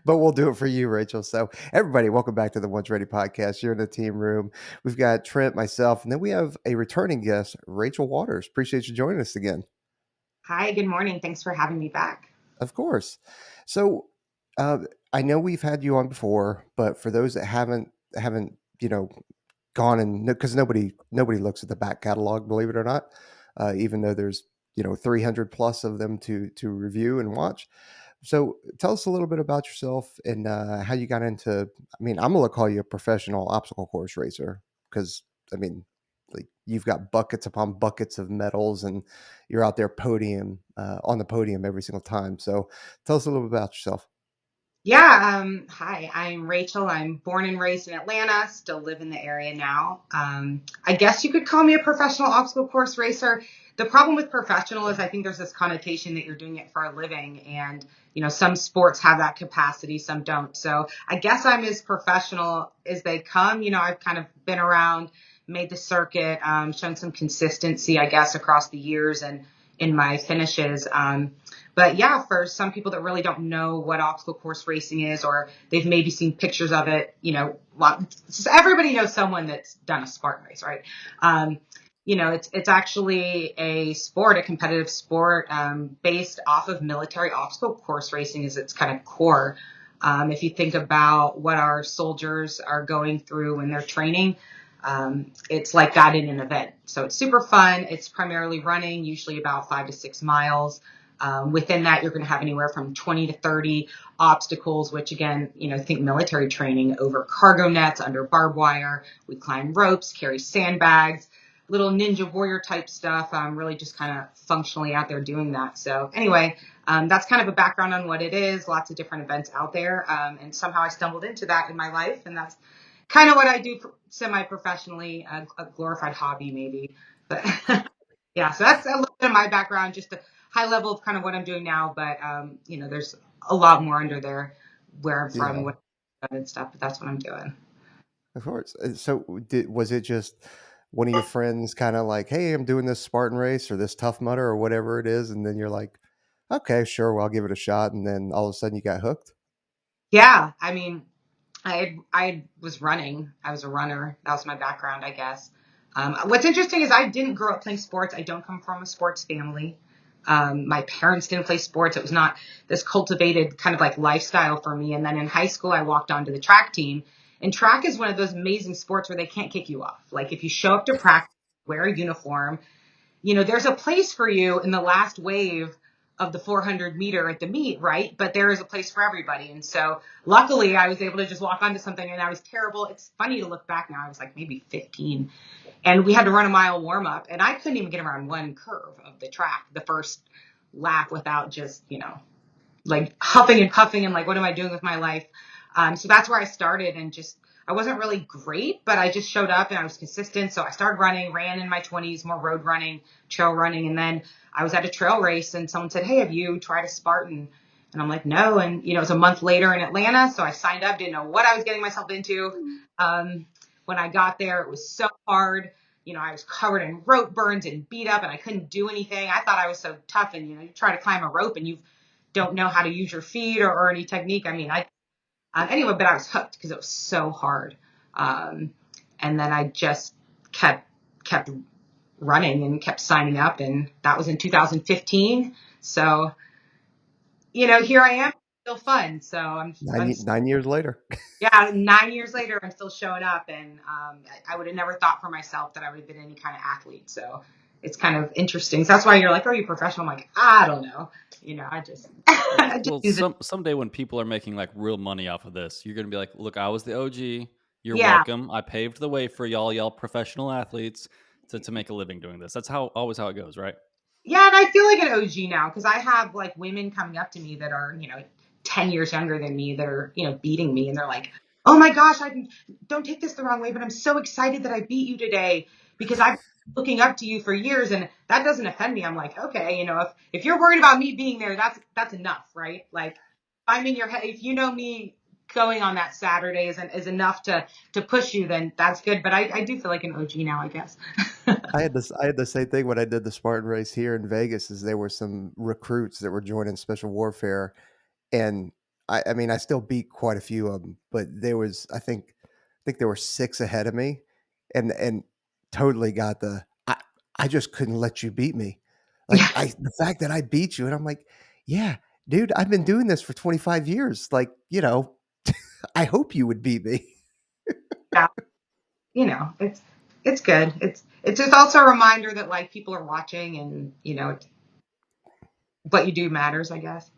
but we'll do it for you, Rachel. So, everybody, welcome back to the Once Ready podcast. You're in the team room. We've got Trent, myself, and then we have a returning guest, Rachel Waters. Appreciate you joining us again. Hi, good morning. Thanks for having me back. Of course. So, uh, I know we've had you on before, but for those that haven't gone and because nobody looks at the back catalog, believe it or not, even though there's 300 plus of them to review and watch. So tell us a little bit about yourself and how you got into. I mean, I'm gonna call you a professional obstacle course racer because I mean, like you've got buckets upon buckets of medals and you're out there podium on the podium every single time. So tell us a little bit about yourself. Yeah, hi, I'm Rachel. I'm born and raised in Atlanta, still live in the area now. I guess you could call me a professional obstacle course racer. The problem with professional is I think there's this connotation that you're doing it for a living. And, some sports have that capacity, some don't. So I guess I'm as professional as they come. I've kind of been around, made the circuit, shown some consistency, I guess, across the years and in my finishes. But yeah, for some people that really don't know what obstacle course racing is, or they've maybe seen pictures of it, everybody knows someone that's done a Spartan race, right? It's actually a sport, a competitive sport, based off of military obstacle course racing is its kind of core. If you think about what our soldiers are going through when they're training, it's like that in an event. So it's super fun. It's primarily running, usually about 5 to 6 miles. Within that, you're going to have anywhere from 20 to 30 obstacles, which again, think military training over cargo nets, under barbed wire. We climb ropes, carry sandbags, little ninja warrior type stuff. I'm really just kind of functionally out there doing that. So anyway, that's kind of a background on what it is. Lots of different events out there. And somehow I stumbled into that in my life. And that's kind of what I do semi-professionally, a glorified hobby maybe. But yeah, so that's a little bit of my background, just a high level of kind of what I'm doing now. But, there's a lot more under there where I'm from, Yeah, what I've done and stuff, but that's what I'm doing. of course. So was it just one of your friends kind of like, hey, I'm doing this Spartan race or this Tough Mudder or whatever it is, and then you're like, okay, sure, well, I'll give it a shot, and then all of a sudden you got hooked? Yeah, I mean, I was running. I was a runner. That was my background, I guess. What's interesting is I didn't grow up playing sports. I don't come from a sports family. My parents didn't play sports. It was not this cultivated kind of like lifestyle for me. And then in high school, I walked onto the track team. And track is one of those amazing sports where they can't kick you off. Like if you show up to practice, wear a uniform, there's a place for you in the last wave of the 400 meter at the meet, right? But there is a place for everybody. And so luckily I was able to just walk onto something, and I was terrible. It's funny to look back now. I was like maybe 15, and we had to run a mile warm up, and I couldn't even get around one curve of the track, the first lap, without just, like huffing and puffing and like, what am I doing with my life? So that's where I started, and just, I wasn't really great, but I just showed up and I was consistent. So I started running, ran in my 20s, more road running, trail running. And then I was at a trail race and someone said, hey, have you tried a Spartan? And I'm like, no. And, it was a month later in Atlanta. So I signed up, didn't know what I was getting myself into. When I got there, it was so hard. I was covered in rope burns and beat up and I couldn't do anything. I thought I was so tough. And, you try to climb a rope and you don't know how to use your feet or any technique. I mean, anyway, but I was hooked because it was so hard. Um, and then I just kept running and kept signing up, and that was in 2015. So, here I am, still fun. So I'm 9 years later. yeah, 9 years later, I'm still showing up, and I would have never thought for myself that I would have been any kind of athlete. So it's kind of interesting. So that's why you're like, "Oh, you're professional." I'm like, I don't know. I just, I just Well, use it. someday when people are making like real money off of this, you're gonna be like, "Look, I was the OG. You're Yeah, welcome. I paved the way for y'all professional athletes to make a living doing this." That's how it goes, right? yeah, and I feel like an OG now because I have like women coming up to me that are 10 years younger than me that are beating me, and they're like, "Oh my gosh, I don't take this the wrong way, but I'm so excited that I beat you today because I've been looking up to you for years." And that doesn't offend me. I'm like, okay, if you're worried about me being there, that's enough, right? Like, if I'm in your head, if you know me going on that Saturday is enough to push you, then that's good. But I do feel like an OG now, I guess. I had the same thing when I did the Spartan race here in Vegas. Is there were some recruits that were joining special warfare, and I mean, I still beat quite a few of them, but there was, I think there were 6 ahead of me, and totally got I just couldn't let you beat me. Like, the fact that I beat you, and I'm like, "Yeah, dude, I've been doing this for 25 years. Like, I hope you would beat me." Yeah, it's good. It's just also a reminder that like people are watching, and what you do matters, I guess.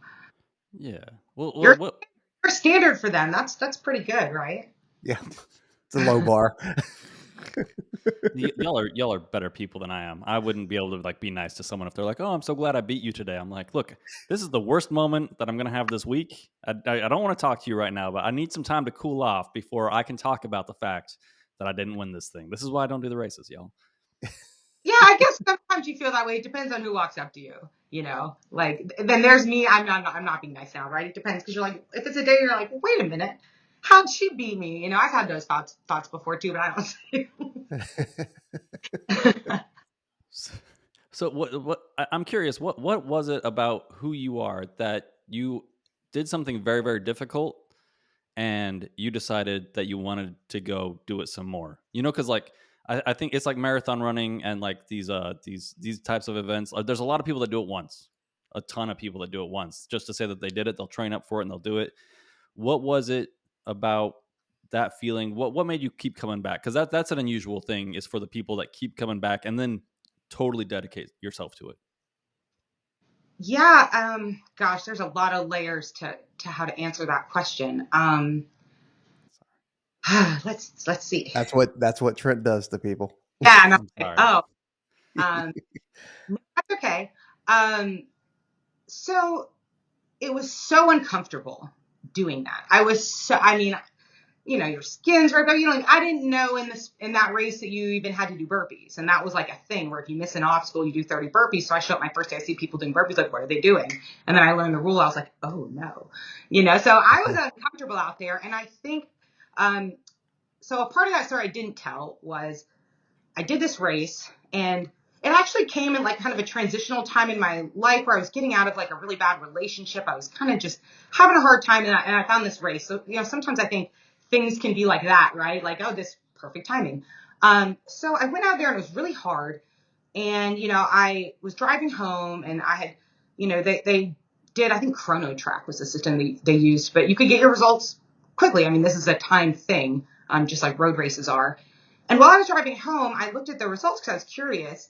Yeah. Well, You're what? a standard for them. That's pretty good, right? Yeah, it's a low bar. Y'all are better people than I am. I wouldn't be able to like be nice to someone if they're like, "Oh, I'm so glad I beat you today." I'm like, "Look, this is the worst moment that I'm gonna have this week. I don't want to talk to you right now, but I need some time to cool off before I can talk about the fact that I didn't win this thing. This is why I don't do the races, y'all." Yeah, I guess sometimes you feel that way. It depends on who walks up to you. Like then there's me. I'm not being nice now, right? It depends because you're like, if it's a day you're like, wait a minute, how'd she beat me? I've had those thoughts before too, but I don't. So what I'm curious, what was it about who you are that you did something very, very difficult and you decided that you wanted to go do it some more? Because like I think it's like marathon running and like these types of events. There's a lot of people that do it once, a ton of people that do it once, just to say that they did it. They'll train up for it and they'll do it. What was it about that feeling? What made you keep coming back? Because that's an unusual thing, is for the people that keep coming back and then totally dedicate yourself to it. Yeah, gosh, there's a lot of layers to how to answer that question. Let's see. That's what Trent does to people. Yeah, and I'm like, Sorry. oh, um, no, that's okay. Um, so it was so uncomfortable doing that. I mean, your skin's right, but like, I didn't know in that race that you even had to do burpees, and that was like a thing where if you miss an obstacle, you do 30 burpees. So I show up my first day, I see people doing burpees, like, what are they doing? And then I learned the rule. I was like, oh no, So I was uncomfortable out there, and I think, so a part of that story I didn't tell was I did this race, and it actually came in like kind of a transitional time in my life where I was getting out of like a really bad relationship. I was kind of just having a hard time, and I found this race. So, sometimes I think things can be like that, right? Like, oh, this perfect timing. So I went out there and it was really hard. And, I was driving home and I had, they did, I think Chrono Track was the system they used, but you could get your results quickly. I mean, this is a timed thing, just like road races are. And while I was driving home, I looked at the results because I was curious.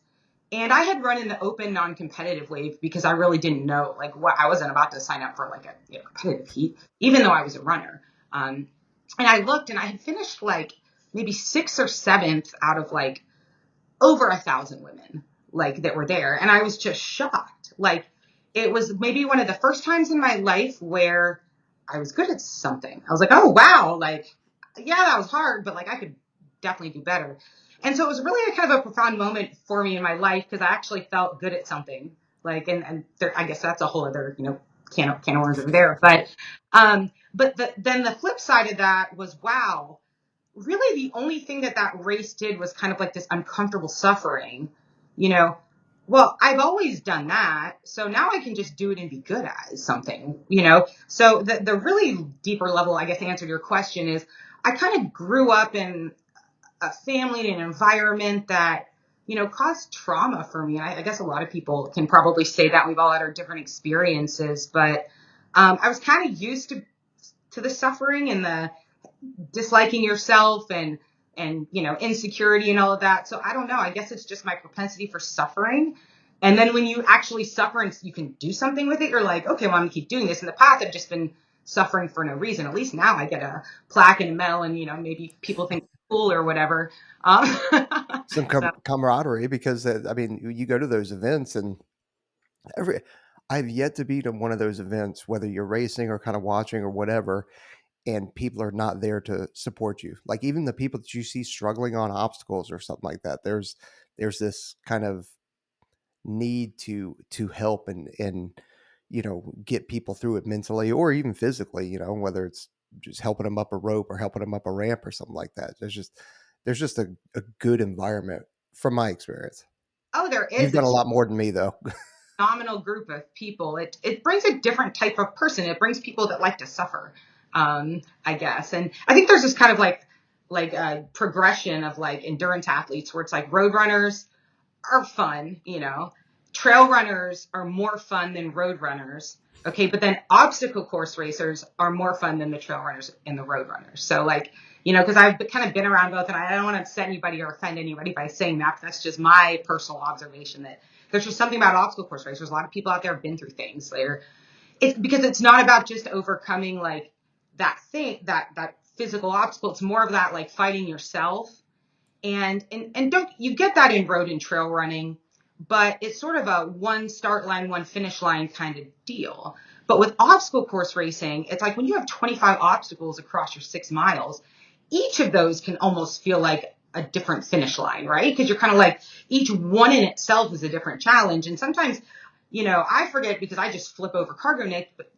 And I had run in the open non-competitive wave because I really didn't know, like, what I wasn't about to sign up for like a competitive heat, even though I was a runner. And I looked and I had finished like maybe 6th or 7th out of like over 1,000 women like that were there. And I was just shocked. Like, it was maybe one of the first times in my life where I was good at something. I was like, oh, wow. Like, yeah, that was hard, but like I could definitely do better. And so it was really a kind of a profound moment for me in my life because I actually felt good at something. Like, and there, I guess that's a whole other, can of worms over there. But then the flip side of that was, wow, really the only thing that race did was kind of like this uncomfortable suffering, you know. Well, I've always done that, so now I can just do it and be good at something. So the really deeper level, I guess, answer to your question is I kind of grew up in a family and an environment that caused trauma for me. I guess a lot of people can probably say that. We've all had our different experiences, but I was kind of used to the suffering and the disliking yourself and insecurity and all of that. So I don't know, I guess it's just my propensity for suffering. And then when you actually suffer and you can do something with it, you're like, okay, well, I'm gonna keep doing this. In the past I've just been suffering for no reason. At least now I get a plaque and a medal, and maybe people think it's cool or whatever. Some So camaraderie, because I mean, you go to those events, and every I've yet to be to one of those events, whether you're racing or kind of watching or whatever, and people are not there to support you. Like, even the people that you see struggling on obstacles or something like that, there's this kind of need to help and get people through it mentally or even physically, whether it's just helping them up a rope or helping them up a ramp or something like that. There's just a good environment from my experience. oh, there You've is. done a It's lot more than me, though. phenomenal group of people. It brings a different type of person. It brings people that like to suffer, I guess. And I think there's this kind of like a progression of like endurance athletes where it's like road runners are fun, you know. Trail runners are more fun than road runners. Okay, but then obstacle course racers are more fun than the trail runners and the road runners. So like, you know, because I've kind of been around both, and I don't want to upset anybody or offend anybody by saying that. But that's just my personal observation that there's just something about obstacle course racers. A lot of people out there have been through things. It's because it's not about just overcoming like that physical obstacle. It's more of that like fighting yourself and don't you get that in road and trail running, but it's sort of a one start line, one finish line kind of deal. But with obstacle course racing, it's like when you have 25 obstacles across your 6 miles, each of those can almost feel like a different finish line, right? Because you're kind of like each one in itself is a different challenge. And sometimes, you know, I forget because I just flip over cargo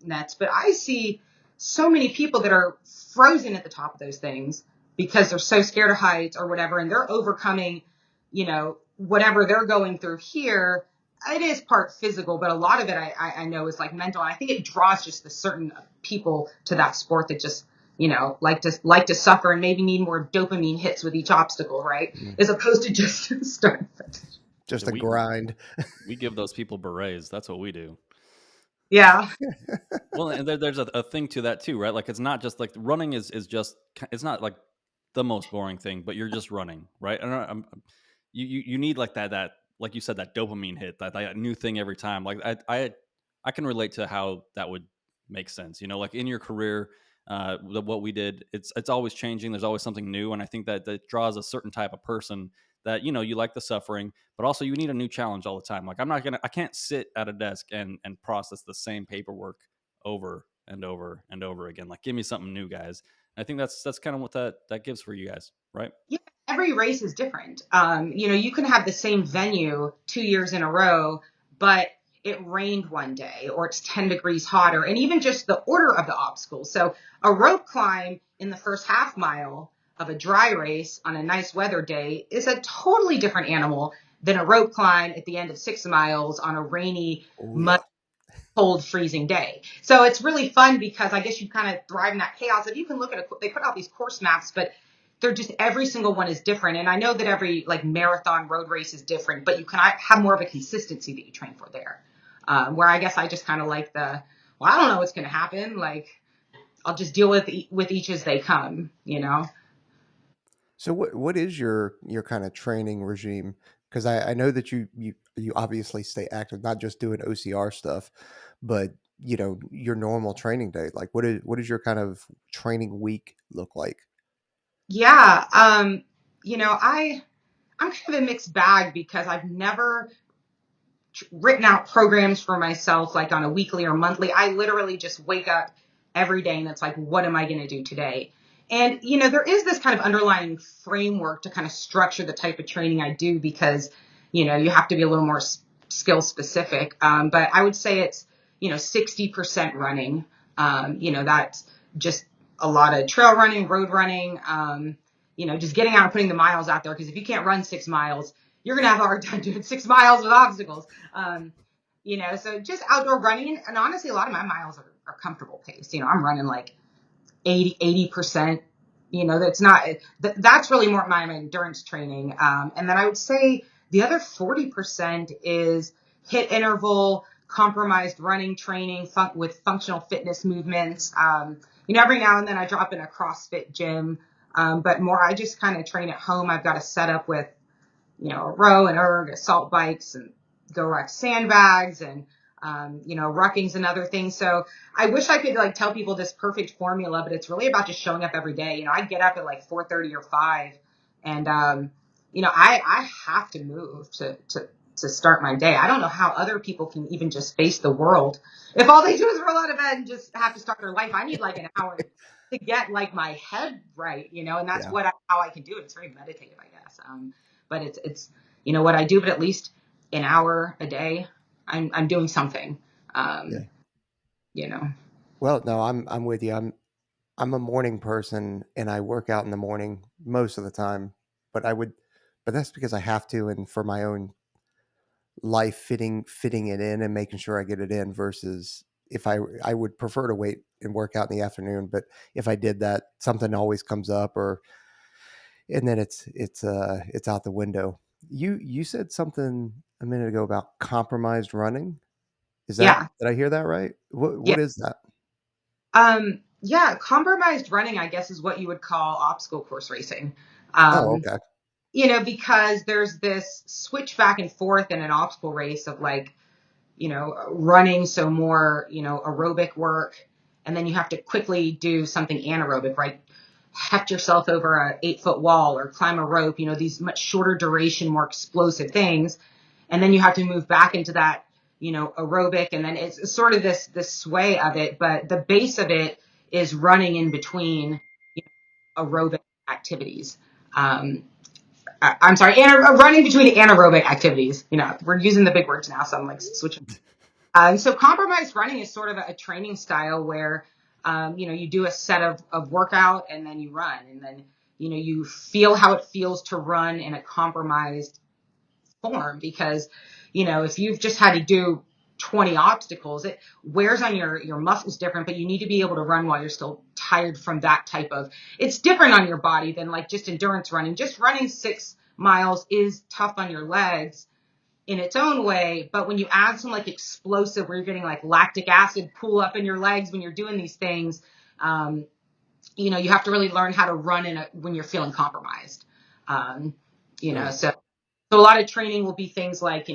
nets, but I see so many people that are frozen at the top of those things because they're so scared of heights or whatever, and they're overcoming, you know, whatever they're going through here. It is part physical, but a lot of it I know is like mental. And I think it draws just the certain people to that sport that just, you know, like to suffer and maybe need more dopamine hits with each obstacle, right? Mm. As opposed to just start. Just Yeah, a grind. we give those people berets. That's what we do. Yeah. Well, and there's a thing to that too, right? Like it's not just like running is just it's not like the most boring thing, but you're just running, right? And you need like that like you said that dopamine hit, that new thing every time. Like I can relate to how that would make sense. You know, like in your career, what we did, it's always changing. There's always something new, and I think that draws a certain type of person that you know you like the suffering, but also you need a new challenge all the time. Like I can't sit at a desk and process the same paperwork over and over and over again. Like give me something new, guys. And I think that's kind of what that gives for you guys, right? Yeah, every race is different. You know, you can have the same venue 2 years in a row, but it rained one day or it's 10 degrees hotter, and even just the order of the obstacles. So a rope climb in the first half mile of a dry race on a nice weather day is a totally different animal than a rope climb at the end of 6 miles on a rainy, Oh mud, yeah. cold, freezing day. So it's really fun because I guess you kind of thrive in that chaos. If you can look at they put out these course maps, but they're just every single one is different. And I know that every like marathon road race is different, but you can have more of a consistency that you train for there. Where I guess I just kind of like well, I don't know what's going to happen. Like I'll just deal with each as they come, you know? So what is your kind of training regime? Because I know that you obviously stay active, not just doing OCR stuff, but you know your normal training day. Like what is your kind of training week look like? Yeah. You know, I'm kind of a mixed bag because I've never written out programs for myself like on a weekly or monthly. I literally just wake up every day and it's like, what am I going to do today? And, you know, there is this kind of underlying framework to kind of structure the type of training I do because, you know, you have to be a little more skill specific. But I would say it's, you know, 60% running. You know, that's just a lot of trail running, road running, you know, just getting out and putting the miles out there. Because if you can't run 6 miles, you're going to have a hard time doing 6 miles with obstacles. You know, so just outdoor running. And honestly, a lot of my miles are comfortable paced. You know, I'm running like 80%. You know, that's really more my endurance training. And then I would say the other 40% is hit interval, compromised running training with functional fitness movements. You know, every now and then I drop in a CrossFit gym, but more I just kind of train at home. I've got a setup with, you know, a row and erg, assault bikes, and go rack sandbags, and you know, rucking's another thing. So I wish I could like tell people this perfect formula, but it's really about just showing up every day. You know, I get up at like 4:30 or 5, and you know, I have to move to start my day. I don't know how other people can even just face the world if all they do is roll out of bed and just have to start their life. I need like an hour to get like my head right, you know, and that's Yeah. how I can do it. It's very meditative, I guess. But it's you know what I do, but at least an hour a day, I'm doing something. Yeah. Um, you know. Well, no, I'm with you. I'm a morning person and I work out in the morning most of the time, but but that's because I have to and for my own life fitting it in and making sure I get it in versus if I would prefer to wait and work out in the afternoon, but if I did that, something always comes up or and then it's out the window. You said something a minute ago about compromised running. Is that Yeah. did I hear that right? Yeah. What is that? Yeah, compromised running, I guess, is what you would call obstacle course racing. Oh, Um, okay. because there's this switch back and forth in an obstacle race of like, running, so more, aerobic work, and then you have to quickly do something anaerobic, right? Hecht yourself over a 8-foot wall or climb a rope, these much shorter duration, more explosive things. And then you have to move back into that, aerobic. And then it's sort of this sway of it, but the base of it is running in between, aerobic activities. Um, I'm sorry, running between anaerobic activities. We're using the big words now, so I'm like switching. So compromised running is sort of a training style where, you do a set of workout and then you run, and then, you feel how it feels to run in a compromised form, because, if you've just had to do 20 obstacles, it wears on your muscles different, but you need to be able to run while you're still tired from that type of, it's different on your body than like just endurance running. Just running 6 miles is tough on your legs in its own way. But when you add some like explosive, where you're getting like lactic acid pool up in your legs when you're doing these things, you have to really learn how to run when you're feeling compromised. Um, Really? so a lot of training will be things like,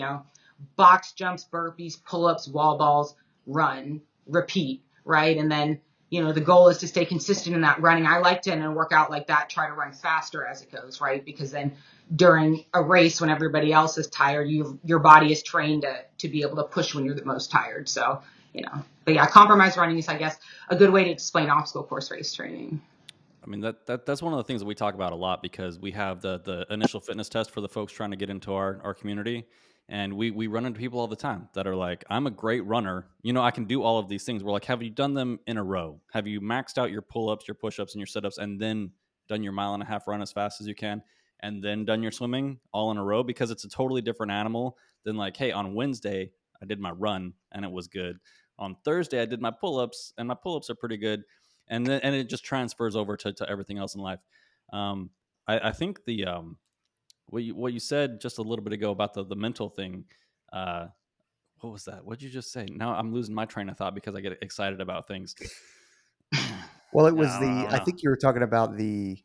box jumps, burpees, pull-ups, wall balls, run, repeat, right? And then, the goal is to stay consistent in that running. I like to, in a workout like that, try to run faster as it goes, right? Because then during a race, when everybody else is tired, your body is trained to be able to push when you're the most tired. So, but yeah, compromise running is, I guess, a good way to explain obstacle course race training. I mean that's one of the things that we talk about a lot because we have the initial fitness test for the folks trying to get into our community, and we run into people all the time that are like, I'm a great runner, I can do all of these things. We're like, have you done them in a row? Have you maxed out your pull-ups, your push-ups, and your sit-ups, and then done your mile-and-a-half run as fast as you can, and then done your swimming all in a row? Because it's a totally different animal than like, hey, on Wednesday I did my run and it was good. On Thursday I did my pull-ups and my pull-ups are pretty good, and it just transfers over to everything else in life. Um, I think the what you said just a little bit ago about the mental thing. Uh, what was that? What did you just say? Now I'm losing my train of thought because I get excited about things. Well, it was I the don't I know. think you were talking about the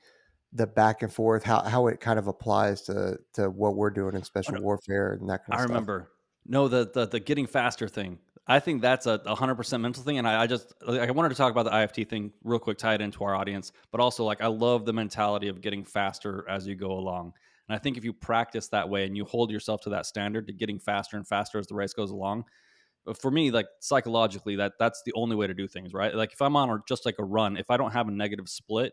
back and forth, how it kind of applies to what we're doing in Oh, special no, warfare and that kind of I stuff. remember. No, the getting faster thing. I think that's a 100% mental thing, and I just like, I wanted to talk about the IFT thing real quick, tie it into our audience, but also like I love the mentality of getting faster as you go along. And I think if you practice that way and you hold yourself to that standard, to getting faster and faster as the race goes along, for me, like psychologically, that's the only way to do things, right? Like if I'm on or just like a run, if I don't have a negative split,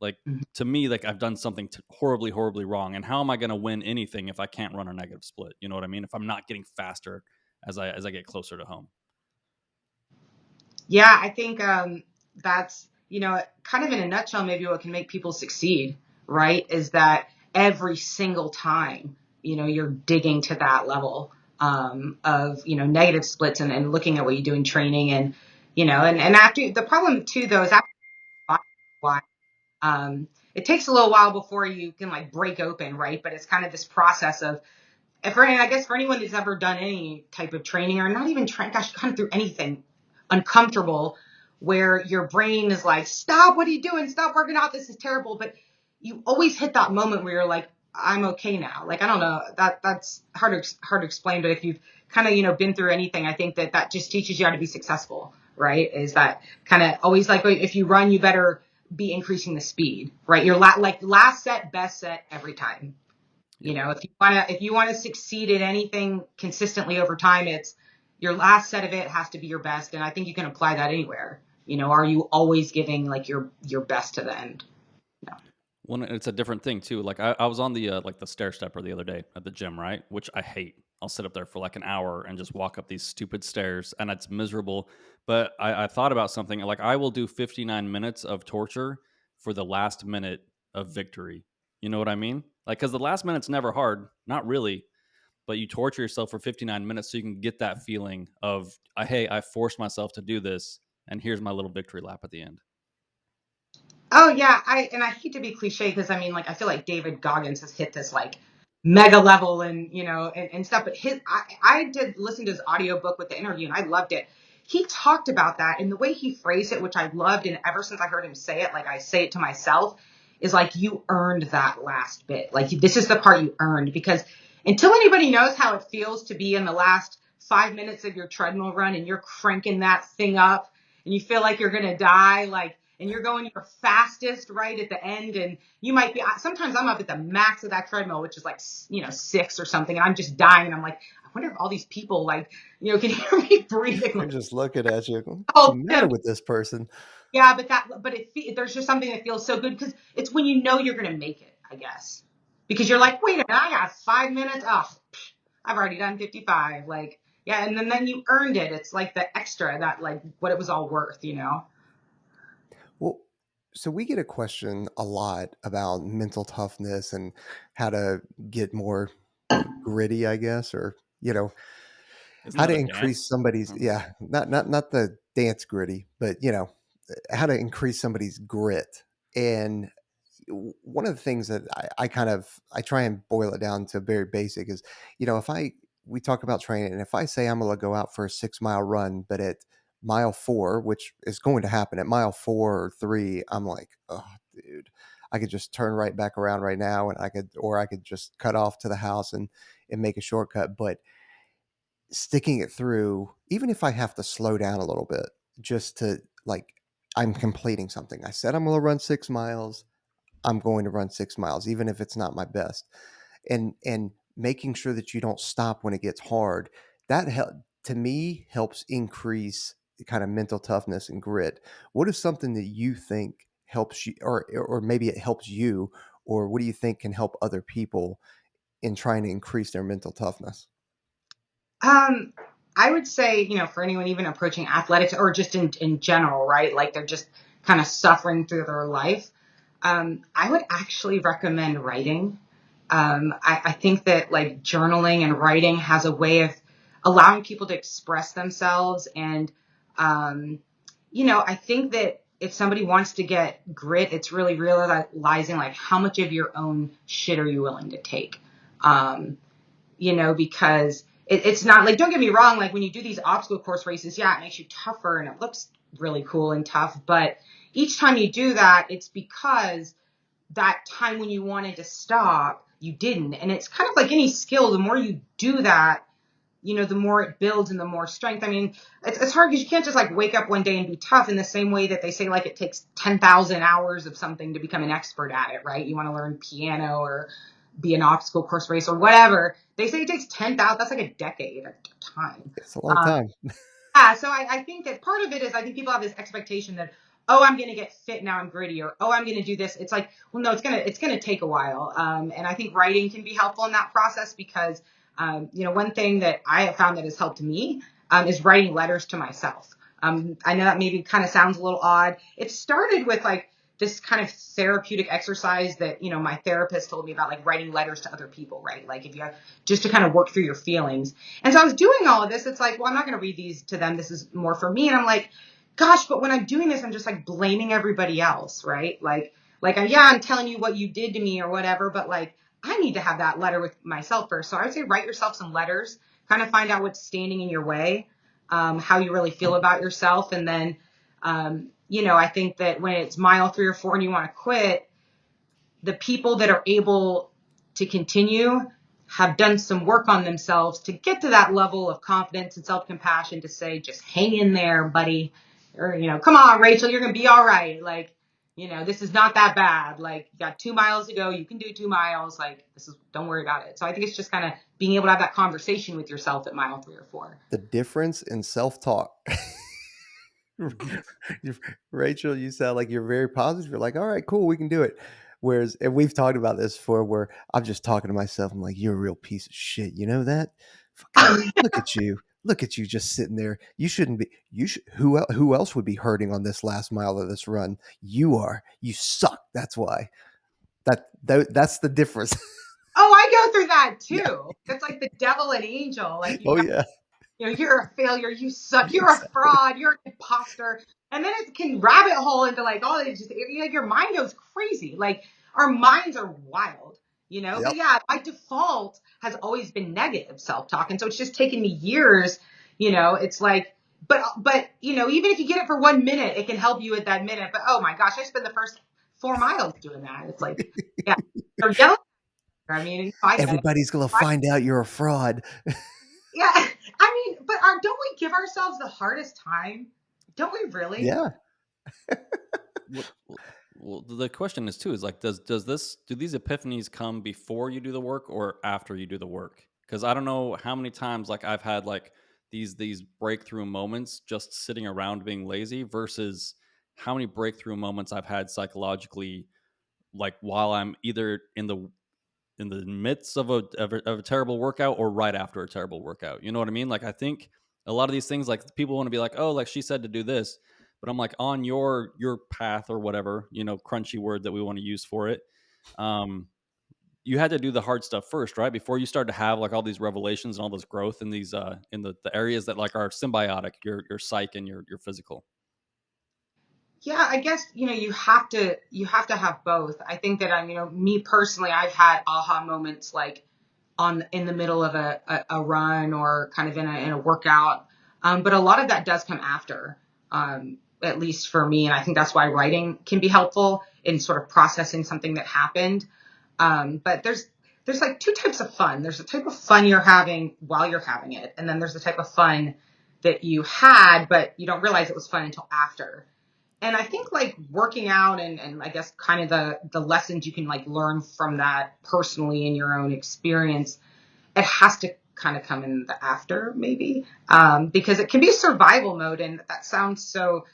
like to me, like I've done something horribly, horribly wrong. And how am I going to win anything if I can't run a negative split? You know what I mean? If I'm not getting faster as I get closer to home. Yeah, I think that's, kind of in a nutshell, maybe what can make people succeed, right? Is that every single time, you're digging to that level of, negative splits, and looking at what you do in training. And, and after, the problem too, though, is after a while, it takes a little while before you can like break open, right? But it's kind of this process of, I guess for anyone that's ever done any type of training, or not even trying, gosh, gone through anything uncomfortable, where your brain is like, stop, what are you doing? Stop working out. This is terrible. But you always hit that moment where you're like, I'm okay now. Like, I don't know, that's hard to explain. But if you've kind of, been through anything, I think that just teaches you how to be successful, right? Is that kind of always like, if you run, you better be increasing the speed, right? Your like last set, best set every time. Yep. If you want to succeed at anything consistently over time, it's your last set of it has to be your best. And I think you can apply that anywhere. Are you always giving like your best to the end? No. Well, it's a different thing too. Like I was on the like the stair stepper the other day at the gym, right? Which I hate. I'll sit up there for like an hour and just walk up these stupid stairs, and it's miserable. But I thought about something like I will do 59 minutes of torture for the last minute of victory. You know what I mean? Like because the last minute's never hard, not really. but you torture yourself for 59 minutes so you can get that feeling of, hey, I forced myself to do this, and here's my little victory lap at the end. Oh yeah, I hate to be cliche because I mean like I feel like David Goggins has hit this like mega level and and stuff, but I did listen to his audiobook with the interview and I loved it. He talked about that and the way he phrased it, which I loved, and ever since I heard him say it, like I say it to myself, is like you earned that last bit. Like this is the part you earned, because until anybody knows how it feels to be in the last 5 minutes of your treadmill run and you're cranking that thing up and you feel like you're gonna die, like, and you're going your fastest right at the end, and you might be, sometimes I'm up at the max of that treadmill, which is like 6 or something, and I'm just dying, and I'm like, I wonder if all these people like can hear me breathing They're like just looking at you. What's the oh matter with this person? yeah, but there's just something that feels so good because it's when you know you're gonna make it, I guess, because you're like, wait a minute, I got 5 minutes. Oh, I've already done 55. Like, yeah, and then you earned it. It's like the extra that like what it was all worth. Well, so we get a question a lot about mental toughness and how to get more gritty, I guess, or Isn't how that to a increase dance? somebody's, Oh. yeah, not the dance gritty, but how to increase somebody's grit. And one of the things that I try and boil it down to very basic is, if we talk about training, and if I say I'm going to go out for a 6 mile run, but at mile 4, which is going to happen at mile 4 or 3, I'm like, oh, dude, I could just turn right back around right now, and I could just cut off to the house and make a shortcut. But sticking it through, even if I have to slow down a little bit, just to like, I'm completing something. I said I'm going to run 6 miles. I'm going to run 6 miles, even if it's not my best. And making sure that you don't stop when it gets hard. To me helps increase kind of mental toughness and grit. What is something that you think helps you, or maybe it helps you, or what do you think can help other people in trying to increase their mental toughness? Um, I would say, for anyone even approaching athletics or just in general, right? Like they're just kind of suffering through their life. I would actually recommend writing. I think that like journaling and writing has a way of allowing people to express themselves. And, I think that if somebody wants to get grit, it's really realizing like how much of your own shit are you willing to take? Um, because it's not like, don't get me wrong, like when you do these obstacle course races, yeah, it makes you tougher and it looks really cool and tough. But each time you do that, it's because that time when you wanted to stop, you didn't. And it's kind of like any skill. The more you do that, the more it builds and the more strength. I mean, it's hard because you can't just like wake up one day and be tough in the same way that they say like it takes 10,000 hours of something to become an expert at it, right? You want to learn piano or be an obstacle course race or whatever. They say it takes 10,000. That's like a decade of time. It's a long time. Yeah, so I think that part of it is I think people have this expectation that, oh, I'm gonna get fit now, I'm gritty, or oh, I'm gonna do this. It's like, well, no, it's gonna take a while. And I think writing can be helpful in that process because one thing that I have found that has helped me is writing letters to myself. I know that maybe kind of sounds a little odd. It started with like this kind of therapeutic exercise that my therapist told me about, like writing letters to other people, right? Like if you have just to kind of work through your feelings. And so I was doing all of this. It's like, well, I'm not going to read these to them. This is more for me. And I'm like, gosh, but when I'm doing this, I'm just like blaming everybody else, right? Yeah, I'm telling you what you did to me or whatever, but like, I need to have that letter with myself first. So I would say write yourself some letters, kind of find out what's standing in your way, how you really feel about yourself. And then, I think that when it's mile 3 or 4 and you want to quit, the people that are able to continue have done some work on themselves to get to that level of confidence and self-compassion to say, just hang in there, buddy. Or, come on, Rachel, you're going to be all right. Like, this is not that bad. Like, you got 2 miles to go. You can do 2 miles. Like, don't worry about it. So I think it's just kind of being able to have that conversation with yourself at mile 3 or 4. The difference in self-talk. Rachel, you sound like you're very positive. You're like, all right, cool, we can do it. Whereas, and we've talked about this before, where I'm just talking to myself. I'm like, you're a real piece of shit. You know that? God, look at you. Look at you just sitting there. You shouldn't be. You should. Who else would be hurting on this last mile of this run? You are. You suck. That's why. That's the difference. Oh, I go through that Yeah. too. It's like the devil and angel. Like you Oh, got, yeah. you're a failure, you suck, you're a Exactly. fraud, you're an imposter. And then it can rabbit hole into like, oh, it's just, your mind goes crazy. Like our minds are wild, Yep. But yeah, my default has always been negative self-talk. And so it's just taken me years, it's like, but, even if you get it for 1 minute, it can help you at that minute. But oh my gosh, I spent the first 4 miles doing that. It's like, yeah, they're yelling. I mean, I get it. Everybody's gonna find out you're a fraud. Yeah, I mean, but don't we give ourselves the hardest time? Don't we really? Yeah. Well, the question is too is like, do these epiphanies come before you do the work or after you do the work? Because I don't know how many times like I've had like these breakthrough moments just sitting around being lazy versus how many breakthrough moments I've had psychologically, like while I'm either in the midst of a terrible workout or right after a terrible workout. You know what I mean? Like I think a lot of these things, like people want to be like, oh, like she said to do this, but I'm like on your path or whatever, crunchy word that we want to use for it. Um, you had to do the hard stuff first, right? Before you start to have like all these revelations and all this growth in these in the areas that like are symbiotic, your psyche and your physical. Yeah, I guess you have to have both. I think that me personally, I've had aha moments like on in the middle of a run or kind of in a workout. But a lot of that does come after, at least for me. And I think that's why writing can be helpful in sort of processing something that happened. But there's like two types of fun. There's the type of fun you're having while you're having it, and then there's the type of fun that you had, but you don't realize it was fun until after. And I think like working out and I guess kind of the lessons you can like learn from that personally in your own experience, it has to kind of come in the after maybe, because it can be a survival mode. And that sounds so,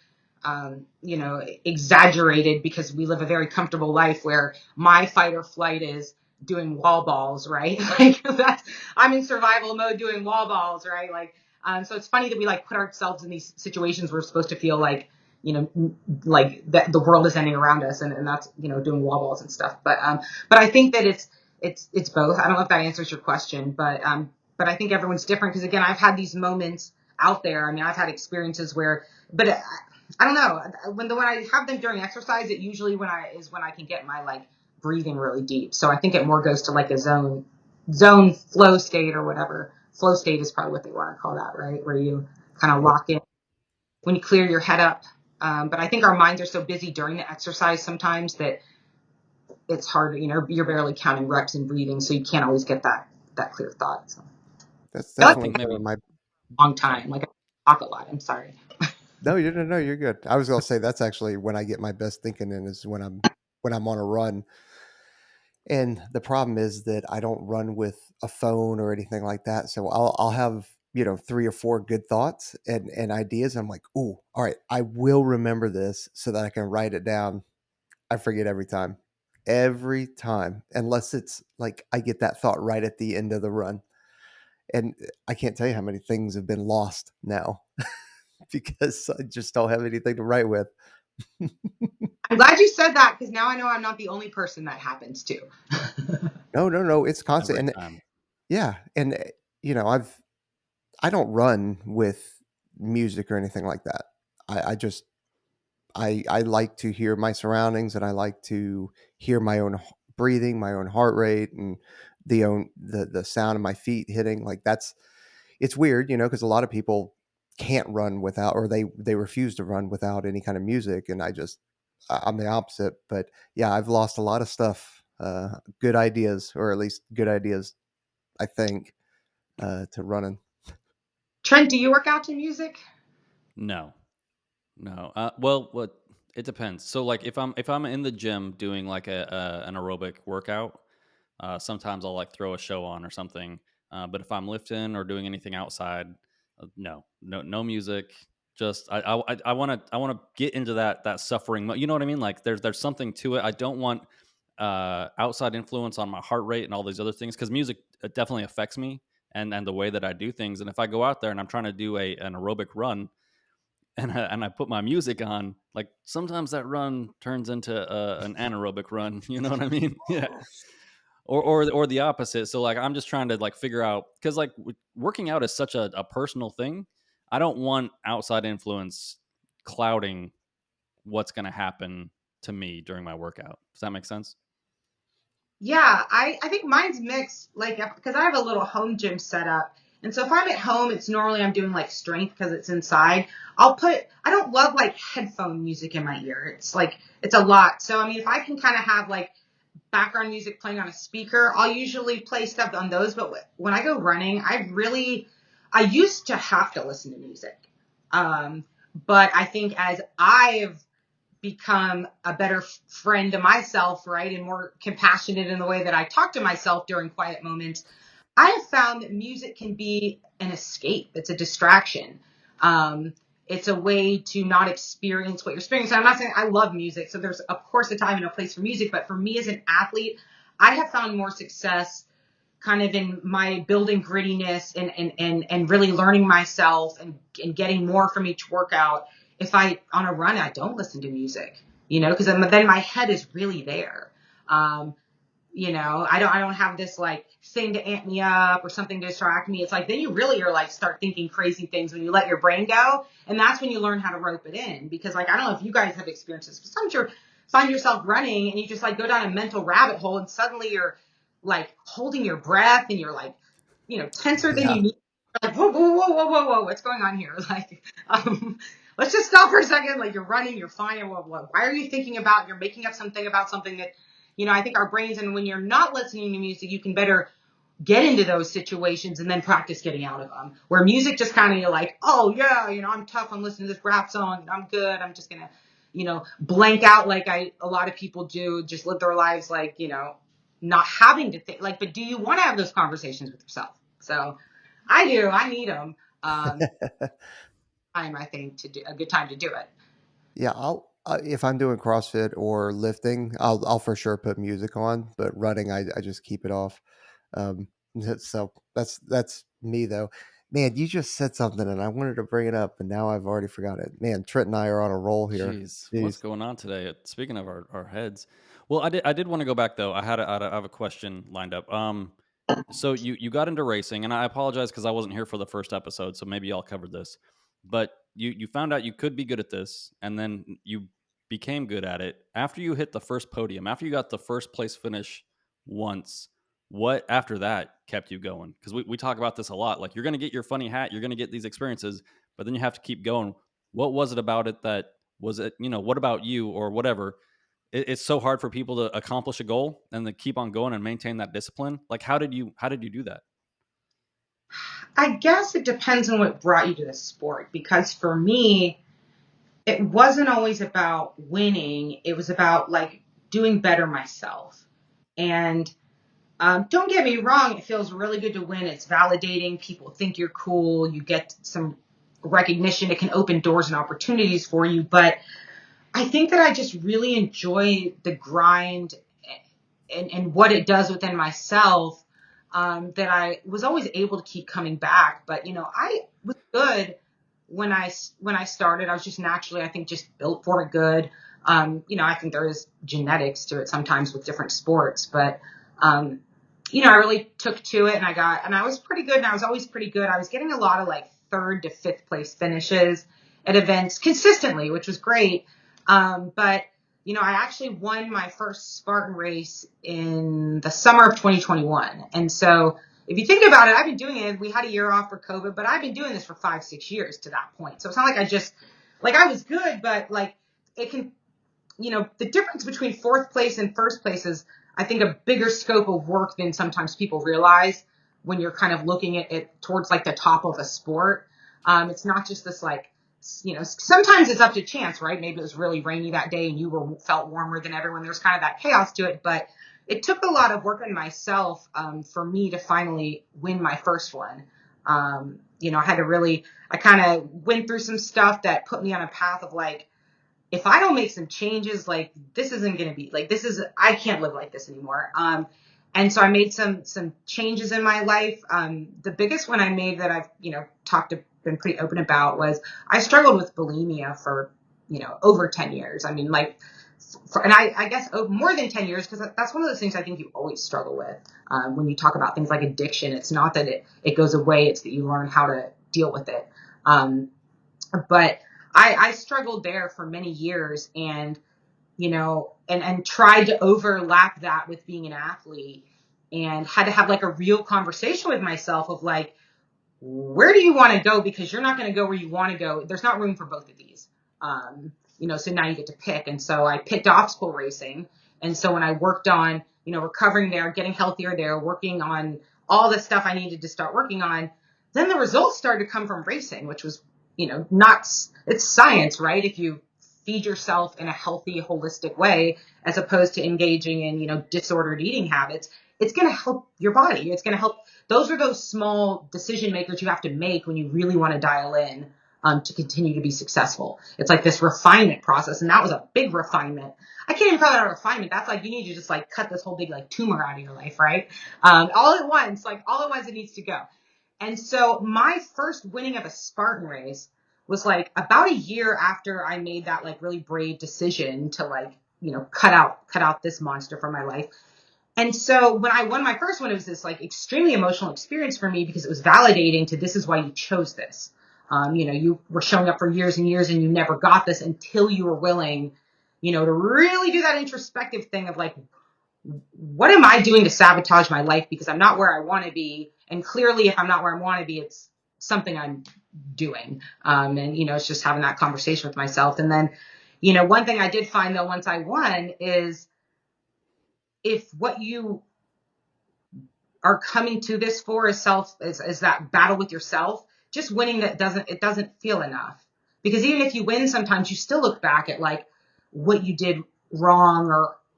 exaggerated because we live a very comfortable life where my fight or flight is doing wall balls, right? Like I'm in survival mode doing wall balls, right? Like, so it's funny that we like put ourselves in these situations where we're supposed to feel like, like that the world is ending around us and that's, doing wall balls and stuff. But I think that it's both. I don't know if that answers your question, but I think everyone's different because again, I've had these moments out there. I mean, I've had experiences where, but I don't know when I have them during exercise, it usually when I can get my like breathing really deep. So I think it more goes to like a zone flow state or whatever. Flow state is probably what they want to call that, right? Where you kind of Yep. lock in when you clear your head up. But I think our minds are so busy during the exercise sometimes that it's hard, you're barely counting reps and breathing. So you can't always get that clear thought. So That's I feel like I definitely think some maybe of my a long sorry. time. Like I talk a lot. I'm sorry. No, you no, you're good. I was gonna say that's actually when I get my best thinking in is when I'm on a run. And the problem is that I don't run with a phone or anything like that. So I'll have, 3 or 4 good thoughts and ideas. I'm like, "Ooh, all right, I will remember this so that I can write it down." I forget every time. Every time, unless it's like I get that thought right at the end of the run. And I can't tell you how many things have been lost now because I just don't have anything to write with. I'm glad you said that because now I know I'm not the only person that happens to. No, no, no, it's constant. Every And time. yeah, and I don't run with music or anything like that. I just I like to hear my surroundings and I like to hear my own breathing, my own heart rate, and the sound of my feet hitting. Like that's it's weird, because a lot of people can't run without, or they refuse to run without any kind of music, and I'm the opposite. But yeah, I've lost a lot of stuff, good ideas, or at least good ideas, I think, to running. Trent, do you work out to music? No. No. Well, what it depends. So like if I'm in the gym doing like an aerobic workout, sometimes I'll like throw a show on or something. But if I'm lifting or doing anything outside, no music. Just I want to get into that suffering. You know what I mean? Like there's something to it. I don't want outside influence on my heart rate and all these other things because music definitely affects me and the way that I do things. And if I go out there and I'm trying to do an aerobic run and I put my music on, like sometimes that run turns into an anaerobic run. You know what I mean? Yeah. or the opposite. So like I'm just trying to like figure out, because like working out is such a personal thing. I don't want outside influence clouding what's going to happen to me during my workout. Does that make sense? Yeah, I think mine's mixed, like, because I have a little home gym set up. And so if I'm at home, it's normally I'm doing like strength because it's inside. I don't love like headphone music in my ear. It's like, it's a lot. So, I mean, if I can kind of have like background music playing on a speaker, I'll usually play stuff on those. But when I go running, I used to have to listen to music. Um, but I think as I've become a better friend to myself, right, and more compassionate in the way that I talk to myself during quiet moments, I have found that music can be an escape. It's a distraction. Um, it's a way to not experience what you're experiencing. I'm not saying I love music, so there's of course a time and a place for music, but for me as an athlete, I have found more success kind of in my building grittiness and really learning myself and getting more from each workout. If I, on a run, I don't listen to music, because then my head is really there. Um, I don't have this like thing to amp me up or something to distract me. It's like, then you really are like start thinking crazy things when you let your brain go. And that's when you learn how to rope it in, because like, I don't know if you guys have experiences, but sometimes you find yourself running and you just like go down a mental rabbit hole and suddenly you're like holding your breath and you're like, tenser than Yeah. you need. Like, whoa, whoa, whoa, whoa, whoa, whoa, what's going on here? Like, let's just stop for a second. Like, you're running, you're fine. Why are you thinking about, you're making up something about something that, I think our brains, and when you're not listening to music, you can better get into those situations and then practice getting out of them. Where music just kind of, you're like, oh yeah, I'm tough. I'm listening to this rap song and I'm good. I'm just going to, blank out like a lot of people do, just live their lives like, not having to think like, but do you want to have those conversations with yourself? So I do, I need them. I think to do a good time to do it. Yeah, if I'm doing CrossFit or lifting, I'll for sure put music on, but running, I just keep it off. Um, so that's me though. Man, you just said something and I wanted to bring it up, and now I've already forgot it. Man, Trent and I are on a roll here. Jeez, what's Jeez. going on today? Speaking of our heads, well, I did want to go back though. I have a question lined up. So you got into racing, and I apologize because I wasn't here for the first episode, so maybe y'all covered this. But you found out you could be good at this, and then you became good at it after you hit the first podium, after you got the first place finish once. What after that kept you going? Because we talk about this a lot. Like, you're going to get your funny hat, you're going to get these experiences, but then you have to keep going. What was it about it that was it? What about you or whatever? It's so hard for people to accomplish a goal and to keep on going and maintain that discipline. Like, how did you do that? I guess it depends on what brought you to the sport, because for me, it wasn't always about winning. It was about like doing better myself. And don't get me wrong, it feels really good to win. It's validating. People think you're cool. You get some recognition. It can open doors and opportunities for you. But I think that I just really enjoy the grind and what it does within myself, that I was always able to keep coming back. But, I was good when I started. I was just naturally, I think, just built for it good. I think there is genetics to it sometimes with different sports, but, I really took to it, and I was pretty good, and I was always pretty good. I was getting a lot of like third to fifth place finishes at events consistently, which was great. But I actually won my first Spartan race in the summer of 2021. And so if you think about it, I've been doing it. We had a year off for COVID, but I've been doing this for 5, 6 years to that point. So it's not like I was good, but like it can, the difference between fourth place and first place is, I think, a bigger scope of work than sometimes people realize when you're kind of looking at it towards like the top of a sport. It's not just this like, sometimes it's up to chance, right? Maybe it was really rainy that day and you felt warmer than everyone. There's kind of that chaos to it, but it took a lot of work on myself, for me to finally win my first one. I kind of went through some stuff that put me on a path of like, if I don't make some changes, like this isn't going to be like, I can't live like this anymore. And so I made some changes in my life. The biggest one I made that I've, been pretty open about was I struggled with bulimia for, over 10 years. I mean, like and I guess more than 10 years, because that's one of those things I think you always struggle with when you talk about things like addiction. It's not that it goes away, it's that you learn how to deal with it. Um, but I struggled there for many years, and and tried to overlap that with being an athlete, and had to have like a real conversation with myself of like, where do you want to go? Because you're not going to go where you want to go. There's not room for both of these. So now you get to pick. And so I picked obstacle racing. And so when I worked on, recovering there, getting healthier there, working on all the stuff I needed to start working on, then the results started to come from racing, which was, not, it's science, right? If you feed yourself in a healthy, holistic way, as opposed to engaging in, disordered eating habits, it's going to help your body. It's going to help. Those are those small decision makers you have to make when you really want to dial in to continue to be successful. It's like this refinement process. And that was a big refinement. I can't even call that a refinement. That's like, you need to just like cut this whole big like tumor out of your life, right? All at once, it needs to go. And so my first winning of a Spartan race was like about a year after I made that like really brave decision to like, cut out this monster from my life. And so when I won my first one, it was this like extremely emotional experience for me, because it was validating to, this is why you chose this. You were showing up for years and years and you never got this until you were willing, to really do that introspective thing of like, what am I doing to sabotage my life because I'm not where I want to be? And clearly, if I'm not where I want to be, it's something I'm doing. It's just having that conversation with myself. And then, one thing I did find though, once I won, is if what you are coming to this for is that battle with yourself, just winning that doesn't feel enough. Because even if you win, sometimes you still look back at like what you did wrong,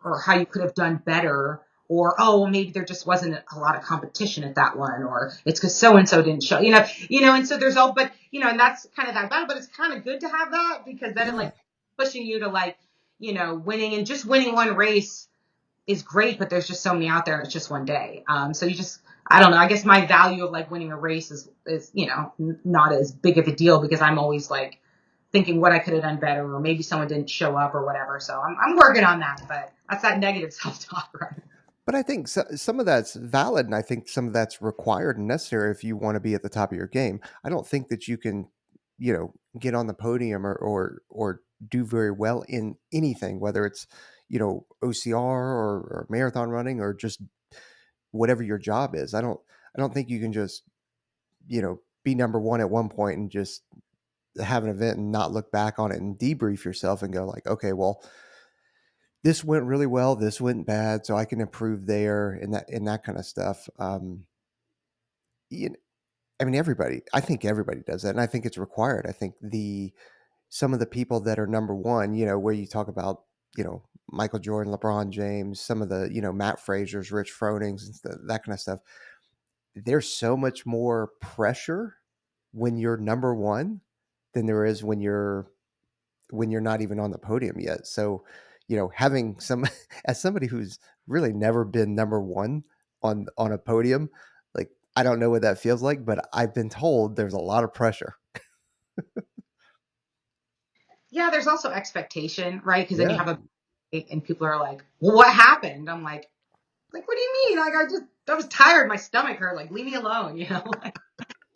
or how you could have done better, or, oh, well, maybe there just wasn't a lot of competition at that one, or it's because so-and-so didn't show, and so there's but, and that's kind of that battle, but it's kind of good to have that, because then it Yeah. like pushing you to like, winning, and just winning one race is great, but there's just so many out there, and it's just one day. So you just, I don't know, I guess my value of like winning a race is, not as big of a deal, because I'm always like thinking what I could have done better, or maybe someone didn't show up or whatever. So I'm working on that, but that's that negative self-talk, right? But I think some of that's valid, and I think some of that's required and necessary if you want to be at the top of your game. I don't think that you can, get on the podium or do very well in anything, whether it's OCR or marathon running or just whatever your job is. I don't think you can just be number one at one point and just have an event and not look back on it and debrief yourself and go like, okay, well, this went really well, this went bad, so I can improve there, and that kind of stuff. You, I mean, I think everybody does that, and I think it's required. I think some of the people that are number one, where you talk about, Michael Jordan, LeBron James, some of the, Matt Frazier's, Rich Fronings, and that kind of stuff. There's so much more pressure when you're number one than there is when you're not even on the podium yet. So, having some as somebody who's really never been number one on a podium, like I don't know what that feels like, but I've been told there's a lot of pressure. Yeah, there's also expectation, right? Because then you Yeah. have and people are like, well, what happened? I'm like, what do you mean? Like, I was tired. My stomach hurt. Like, leave me alone,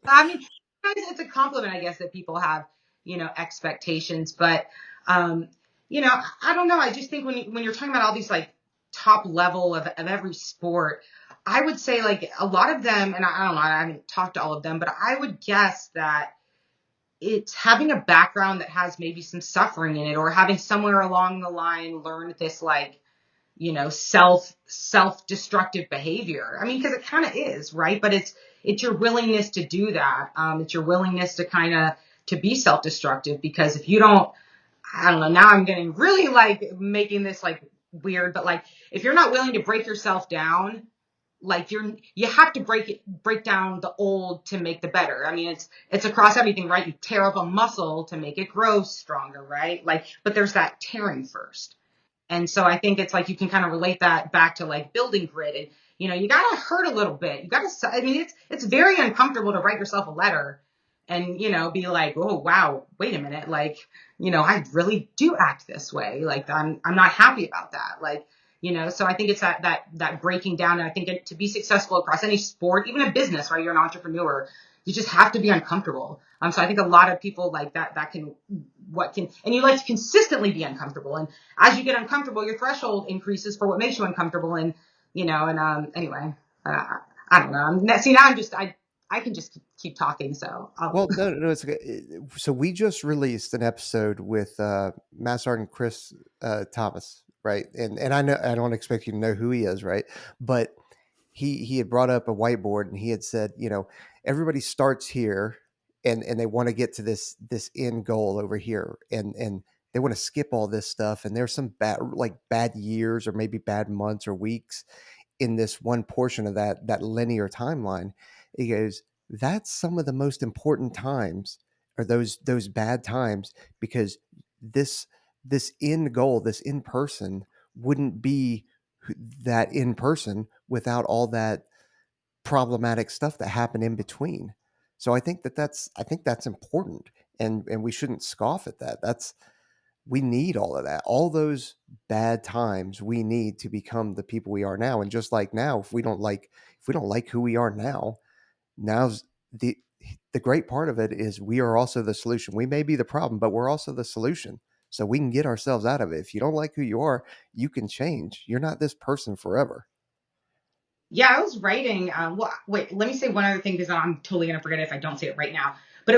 I mean, it's a compliment, I guess, that people have, expectations. But, I don't know. I just think when you're talking about all these like top level of every sport, I would say like a lot of them, and I don't know, I haven't talked to all of them, but I would guess that it's having a background that has maybe some suffering in it, or having somewhere along the line learned this like, self-destructive behavior. I mean, because it kind of is, right? But it's your willingness to do that. It's your willingness to kind of to be self-destructive, because if you don't, I don't know, now I'm getting really like making this like weird, but like if you're not willing to break yourself down, like you have to break down the old to make the better. I mean, it's across everything, right? You tear up a muscle to make it grow stronger, right? Like, but there's that tearing first. And so I think it's like you can kind of relate that back to like building grit, and you got to hurt a little bit. I mean, it's very uncomfortable to write yourself a letter and, be like, oh, wow, wait a minute. Like, I really do act this way. Like, I'm not happy about that. Like, so I think it's that breaking down. And I think to be successful across any sport, even a business, right? You're an entrepreneur, you just have to be uncomfortable. So I think a lot of people like and you like to consistently be uncomfortable. And as you get uncomfortable, your threshold increases for what makes you uncomfortable. And, anyway, I don't know. See, now I can just keep talking. So Well, no, no, it's okay. So we just released an episode with Mass Sergeant Chris Thomas, right? And I know I don't expect you to know who he is, right? But he had brought up a whiteboard and he had said, everybody starts here and they want to get to this end goal over here, and they want to skip all this stuff. And there's some bad years or maybe bad months or weeks in this one portion of that linear timeline. He goes, that's some of the most important times, or those bad times, because this this end goal, this in person, wouldn't be that in person without all that problematic stuff that happened in between. So I think that's important, and we shouldn't scoff at that. We need all of that. All those bad times we need to become the people we are now. And just like now, if we don't like who we are now, now's the great part of it is we are also the solution. We may be the problem, but we're also the solution. So we can get ourselves out of it. If you don't like who you are, you can change. You're not this person forever. Yeah, I was writing. Well, wait, let me say one other thing because I'm totally going to forget it if I don't say it right now. But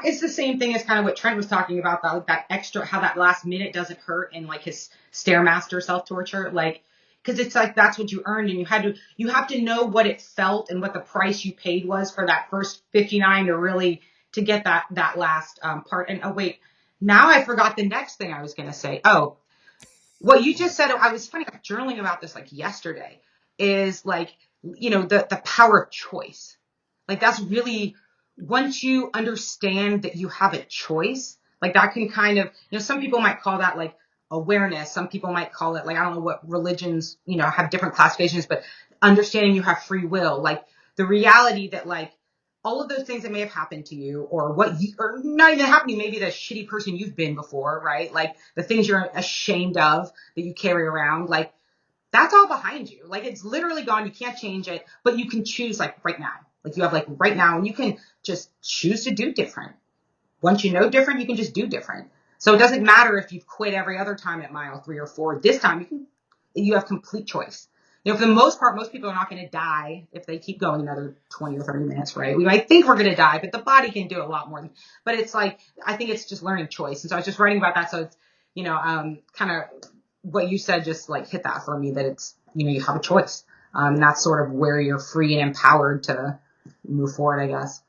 it's the same thing as kind of what Trent was talking about, that extra, how that last minute doesn't hurt in like his Stairmaster self torture. Like, because it's like that's what you earned, and you have to know what it felt and what the price you paid was for that first 59 to get that last part. And oh, wait, now I forgot the next thing I was going to say. Oh, what you just said, I was funny, I was journaling about this like yesterday, is like, the power of choice. Like that's really, once you understand that you have a choice, like that can kind of, some people might call that like awareness. Some people might call it like, I don't know what religions, have different classifications, but understanding you have free will, like the reality that like all of those things that may have happened to you, or or not even happening, maybe the shitty person you've been before, right? Like the things you're ashamed of that you carry around, like that's all behind you. Like it's literally gone. You can't change it, but you can choose like right now. Like you have like right now, and you can just choose to do different. Once you know different, you can just do different. So it doesn't matter if you've quit every other time at mile 3 or 4. This time you have complete choice. For the most part, most people are not going to die if they keep going another 20 or 30 minutes, right? We might think we're going to die, but the body can do a lot more. But it's like, I think it's just learning choice. And so I was just writing about that. So it's, kind of what you said just like hit that for me, that it's, you have a choice. And that's sort of where you're free and empowered to move forward, I guess.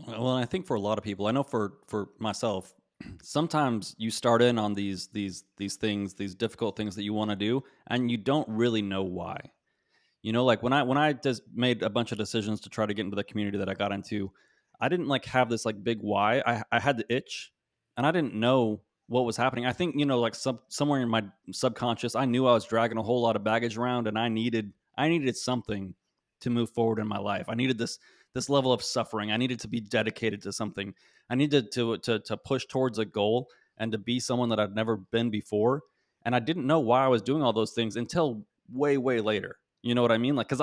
Well, I think for a lot of people, I know for myself, sometimes you start in on these things, these difficult things that you want to do, and you don't really know why. Like when I just made a bunch of decisions to try to get into the community that I got into, I didn't like have this like big why. I had the itch, and I didn't know what was happening. I think like somewhere in my subconscious, I knew I was dragging a whole lot of baggage around, and I needed something to move forward in my life. I needed this level of suffering. I needed to be dedicated to something. I needed to push towards a goal and to be someone that I'd never been before. And I didn't know why I was doing all those things until way later. You know what I mean? Like, because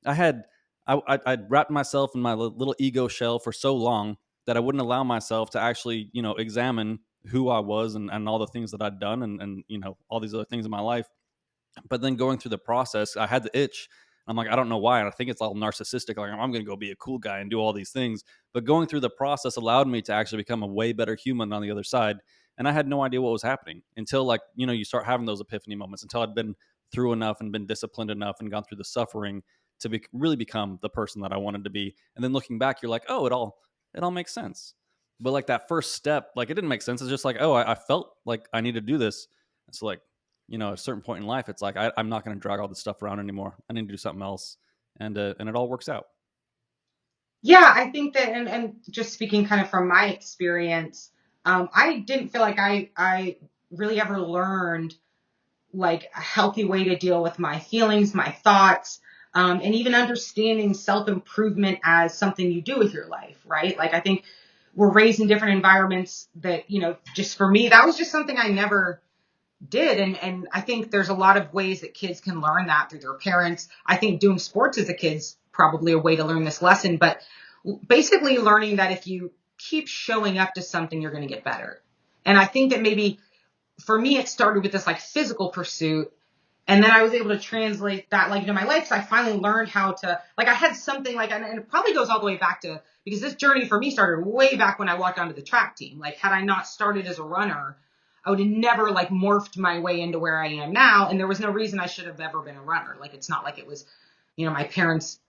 I had, I'd wrapped myself in my little ego shell for so long that I wouldn't allow myself to actually, examine who I was and all the things that I'd done and all these other things in my life. But then going through the process, I had the itch. I'm like, I don't know why. And I think it's all narcissistic. Like, I'm going to go be a cool guy and do all these things. But going through the process allowed me to actually become a way better human on the other side. And I had no idea what was happening until, like, you start having those epiphany moments, until I'd been through enough and been disciplined enough and gone through the suffering to really become the person that I wanted to be. And then looking back, you're like, oh, it all makes sense. But like that first step, like it didn't make sense. It's just like, oh, I felt like I need to do this. It's like, at a certain point in life, it's like I'm not going to drag all this stuff around anymore. I need to do something else, and it all works out. Yeah, I think that, and just speaking kind of from my experience, I didn't feel like I really ever learned like a healthy way to deal with my feelings, my thoughts, and even understanding self-improvement as something you do with your life, right? Like I think we're raised in different environments that, just for me, that was just something I never did. And I think there's a lot of ways that kids can learn that through their parents. I think doing sports as a kid's probably a way to learn this lesson, but basically learning that if you keep showing up to something, you're going to get better. And I think that maybe for me, it started with this like physical pursuit. And then I was able to translate that like into my life. So I finally learned how to, like I had something like, and it probably goes all the way back to, because this journey for me started way back when I walked onto the track team. Like had I not started as a runner, I would have never like morphed my way into where I am now. And there was no reason I should have ever been a runner. Like it's not like it was, my parents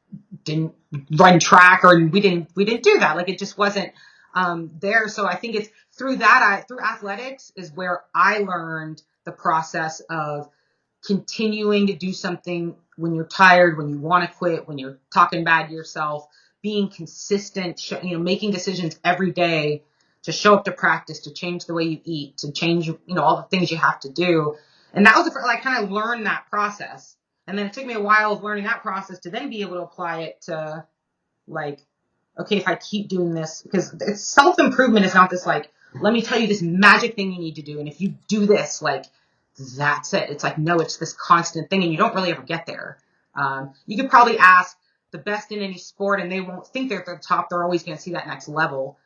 didn't run track or we didn't do that. Like it just wasn't there. So I think it's through that, through athletics is where I learned the process of continuing to do something when you're tired, when you want to quit, when you're talking bad to yourself, being consistent, making decisions every day to show up to practice, to change the way you eat, to change, all the things you have to do. And that was like kind of learn that process. And then it took me a while of learning that process to then be able to apply it to like, okay, if I keep doing this, because self-improvement is not this like, let me tell you this magic thing you need to do. And if you do this, like, that's it. It's like, no, it's this constant thing and you don't really ever get there. You could probably ask the best in any sport and they won't think they're at the top. They're always going to see that next level.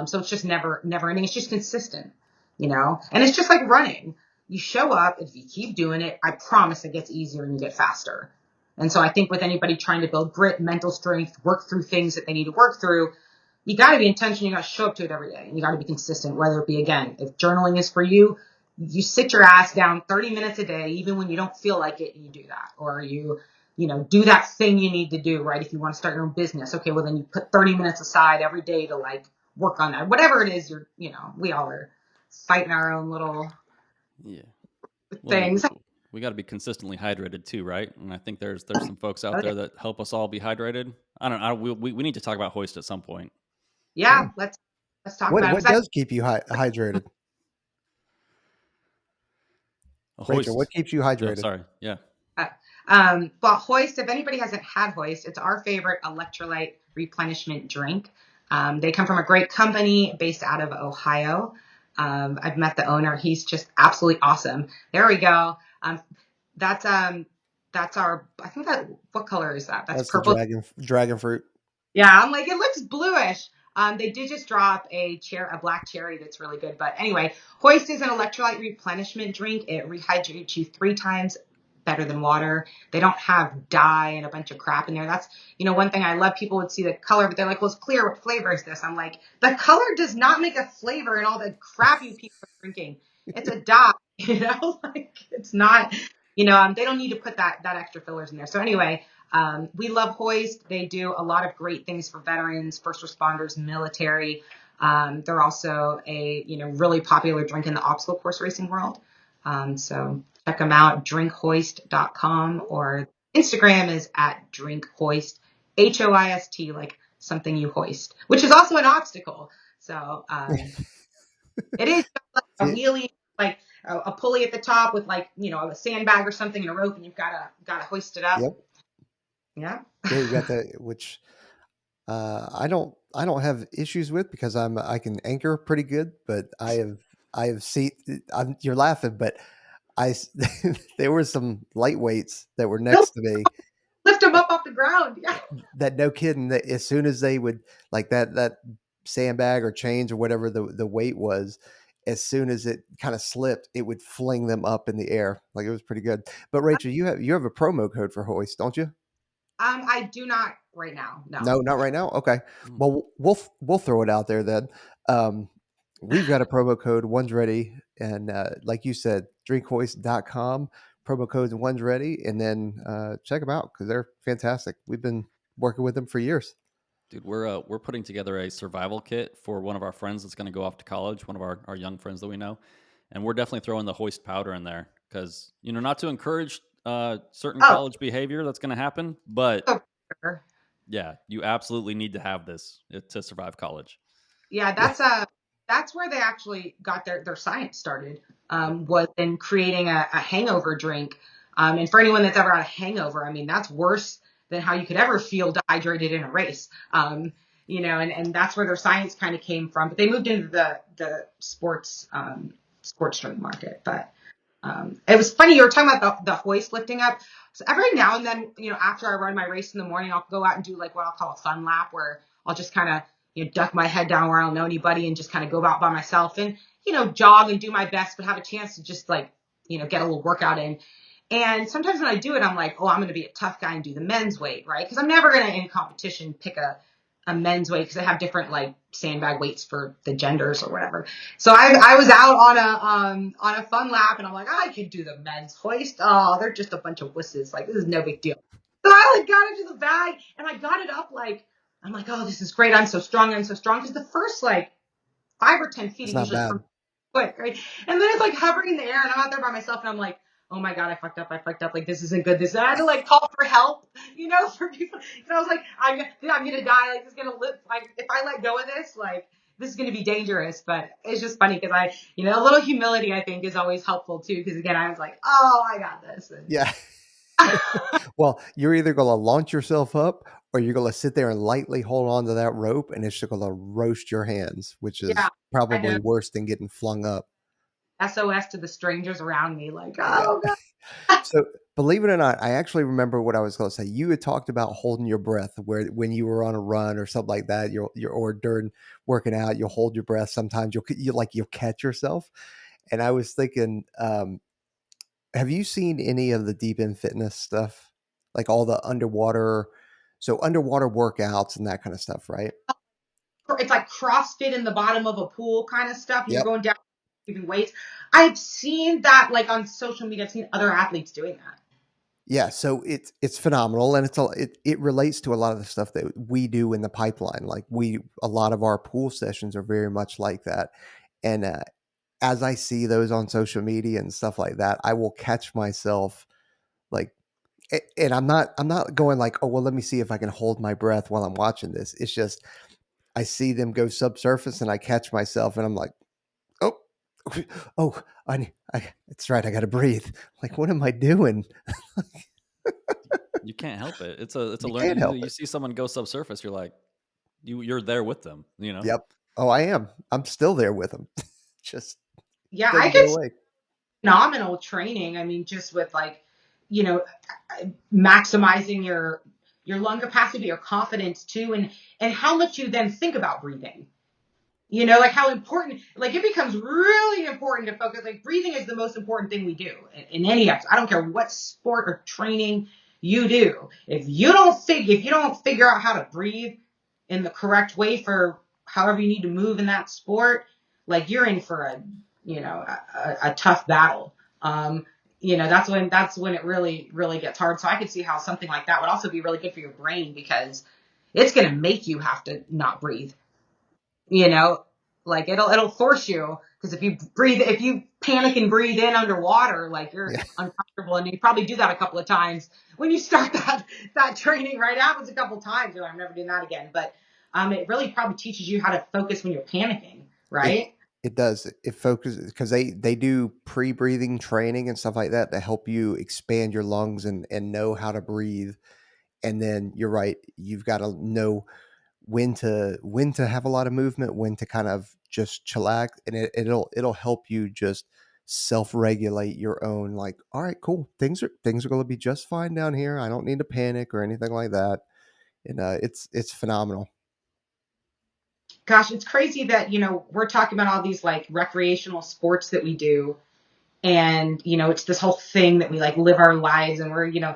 So it's just never ending. It's just consistent, and it's just like running. You show up. If you keep doing it, I promise it gets easier and you get faster. And so I think with anybody trying to build grit, mental strength, work through things that they need to work through, you got to be intentional. You got to show up to it every day. And you got to be consistent, whether it be, again, if journaling is for you, you sit your ass down 30 minutes a day, even when you don't feel like it, and you do that. Or you do that thing you need to do, right? If you want to start your own business, okay, well, then you put 30 minutes aside every day to like work on that. Whatever it is, we all are fighting our own little Yeah. Well, things. we got to be consistently hydrated too, right? And I think there's some folks out there that help us all be hydrated. I don't know. We need to talk about Hoist at some point. Yeah. Yeah, let's talk What about it. what 'Cause does keep you hydrated? A Rachel, what Hoist. keeps you Yeah, hydrated? sorry. Yeah. Well, Hoist, if anybody hasn't had Hoist, it's our favorite electrolyte replenishment drink. They come from a great company based out of Ohio. I've met the owner. He's just absolutely awesome. There we go. That's our, I think what color is that? That's That's the purple. dragon fruit. Yeah, I'm like, it looks bluish. They did just drop a black cherry that's really good. But anyway, Hoist is an electrolyte replenishment drink. It rehydrates you 3 times better than water. They don't have dye and a bunch of crap in there. That's, one thing I love. People would see the color, but they're like, well, it's clear. What flavor is this? I'm like, the color does not make a flavor in all the crap you people are drinking. It's a dye, like it's not, they don't need to put that extra fillers in there. So anyway, we love Hoist. They do a lot of great things for veterans, first responders, military. They're also a really popular drink in the obstacle course racing world. So check them out, drinkhoist.com, or Instagram is at drinkhoist, HOIST, like something you hoist, which is also an obstacle. So it is like a See, wheelie, like a pulley at the top with like a sandbag or something and a rope, and you've gotta hoist it up. yep. Yeah. Yeah, you got that, which I don't have issues with because I can anchor pretty good, but I have seen. You're laughing, but there were some lightweights that were Nope. next to me Lift them up off the ground. Yeah. that no kidding that as soon as they would like that sandbag or chains or whatever the weight was, as soon as it kind of slipped, it would fling them up in the air. Like it was pretty good. But Rachel, you have a promo code for Hoist, don't you? I do not right now. No. No, not right now. Okay. Mm. Well, we'll throw it out there then. Um, we've got a promo code. One's ready, and like you said, drinkhoist.com. Promo code One's ready, and then check them out because they're fantastic. We've been working with them for years. Dude, we're putting together a survival kit for one of our friends that's going to go off to college, one of our young friends that we know. And we're definitely throwing the Hoist powder in there because, not to encourage certain Oh, college behavior that's going to happen, but oh, sure. yeah, you absolutely need to have this to survive college. Yeah, Yeah. that's where they actually got their science started. Was in creating a hangover drink. And for anyone that's ever had a hangover, I mean, that's worse than how you could ever feel dehydrated in a race. And that's where their science kind of came from. But they moved into the sports drink market. But it was funny. You were talking about the hoist lifting up. So every now and then, after I run my race in the morning, I'll go out and do like what I'll call a fun lap, where I'll just kind of, duck my head down where I don't know anybody and just kind of go out by myself and, jog and do my best, but have a chance to just like, get a little workout in. And sometimes when I do it, I'm like, oh, I'm going to be a tough guy and do the men's weight, right? Because I'm never going to, in competition, pick a men's weight because they have different like sandbag weights for the genders or whatever. So I was out on a fun lap and I'm like, I could do the men's hoist. Oh, they're just a bunch of wusses. Like, this is no big deal. So I like got into the bag and I got it up like, I'm like, oh, this is great. I'm so strong. Because the first like 5 or 10 feet It's is not usually bad. pretty quick, right? And then it's like hovering in the air and I'm out there by myself and I'm like, oh my God, I fucked up. Like, this isn't good. I had to like call for help, for people. And I was like, I'm going to die. Like, this is going to live. Like, if I let go of this, like, this is going to be dangerous. But it's just funny because a little humility, I think, is always helpful too. Because again, I was like, oh, I got this. And Yeah. Well, you're either going to launch yourself up or you're going to sit there and lightly hold on to that rope and it's just going to roast your hands, which yeah, is I know. probably worse than getting flung up. SOS to the strangers around me. Like, Yeah. oh God. So believe it or not, I actually remember what I was going to say. You had talked about holding your breath where when you were on a run or something like that, or during working out, you'll hold your breath. Sometimes you'll catch yourself. And I was thinking, have you seen any of the deep end fitness stuff? Like all the underwater workouts and that kind of stuff, right? It's like CrossFit in the bottom of a pool kind of stuff, and you're Yep. going down moving weights. I've seen that like on social media. I've seen other athletes doing that. Yeah, so it's phenomenal, and it relates to a lot of the stuff that we do in the pipeline. Like a lot of our pool sessions are very much like that. And as I see those on social media and stuff like that, I will catch myself like, and I'm not going like, oh well, let me see if I can hold my breath while I'm watching this. It's just I see them go subsurface, and I catch myself, and I'm like, oh, oh, it's right, I got to breathe. Like, what am I doing? You can't help it. It's a You learn. can't help You it. see someone go subsurface, you're like, you're there with them. Yep. Oh, I am. I'm still there with them. Just Yeah, I doesn't could go see away. phenomenal training. I mean, just with like, you know, maximizing your lung capacity, your confidence too, and how much you then think about breathing. Like how important, like it becomes really important to focus. Like breathing is the most important thing we do in any exercise. I don't care what sport or training you do. If you don't figure out how to breathe in the correct way for however you need to move in that sport, like you're in for a tough battle. That's when it really, really gets hard. So I could see how something like that would also be really good for your brain because it's going to make you have to not breathe you know, like it'll force you because if you panic and breathe in underwater, like you're Yeah. uncomfortable, and you probably do that a couple of times when you start that training. Right, happens a couple of times. I'm never doing that again. But it really probably teaches you how to focus when you're panicking, It right? it does. It focuses because they do pre-breathing training and stuff like that to help you expand your lungs and know how to breathe. And then you're right, you've got to know when to have a lot of movement, when to kind of just chillax, and it'll help you just self-regulate your own like, all right, cool. Things are going to be just fine down here. I don't need to panic or anything like that. And it's phenomenal. Gosh, it's crazy that we're talking about all these like recreational sports that we do, and it's this whole thing that we like live our lives, and we're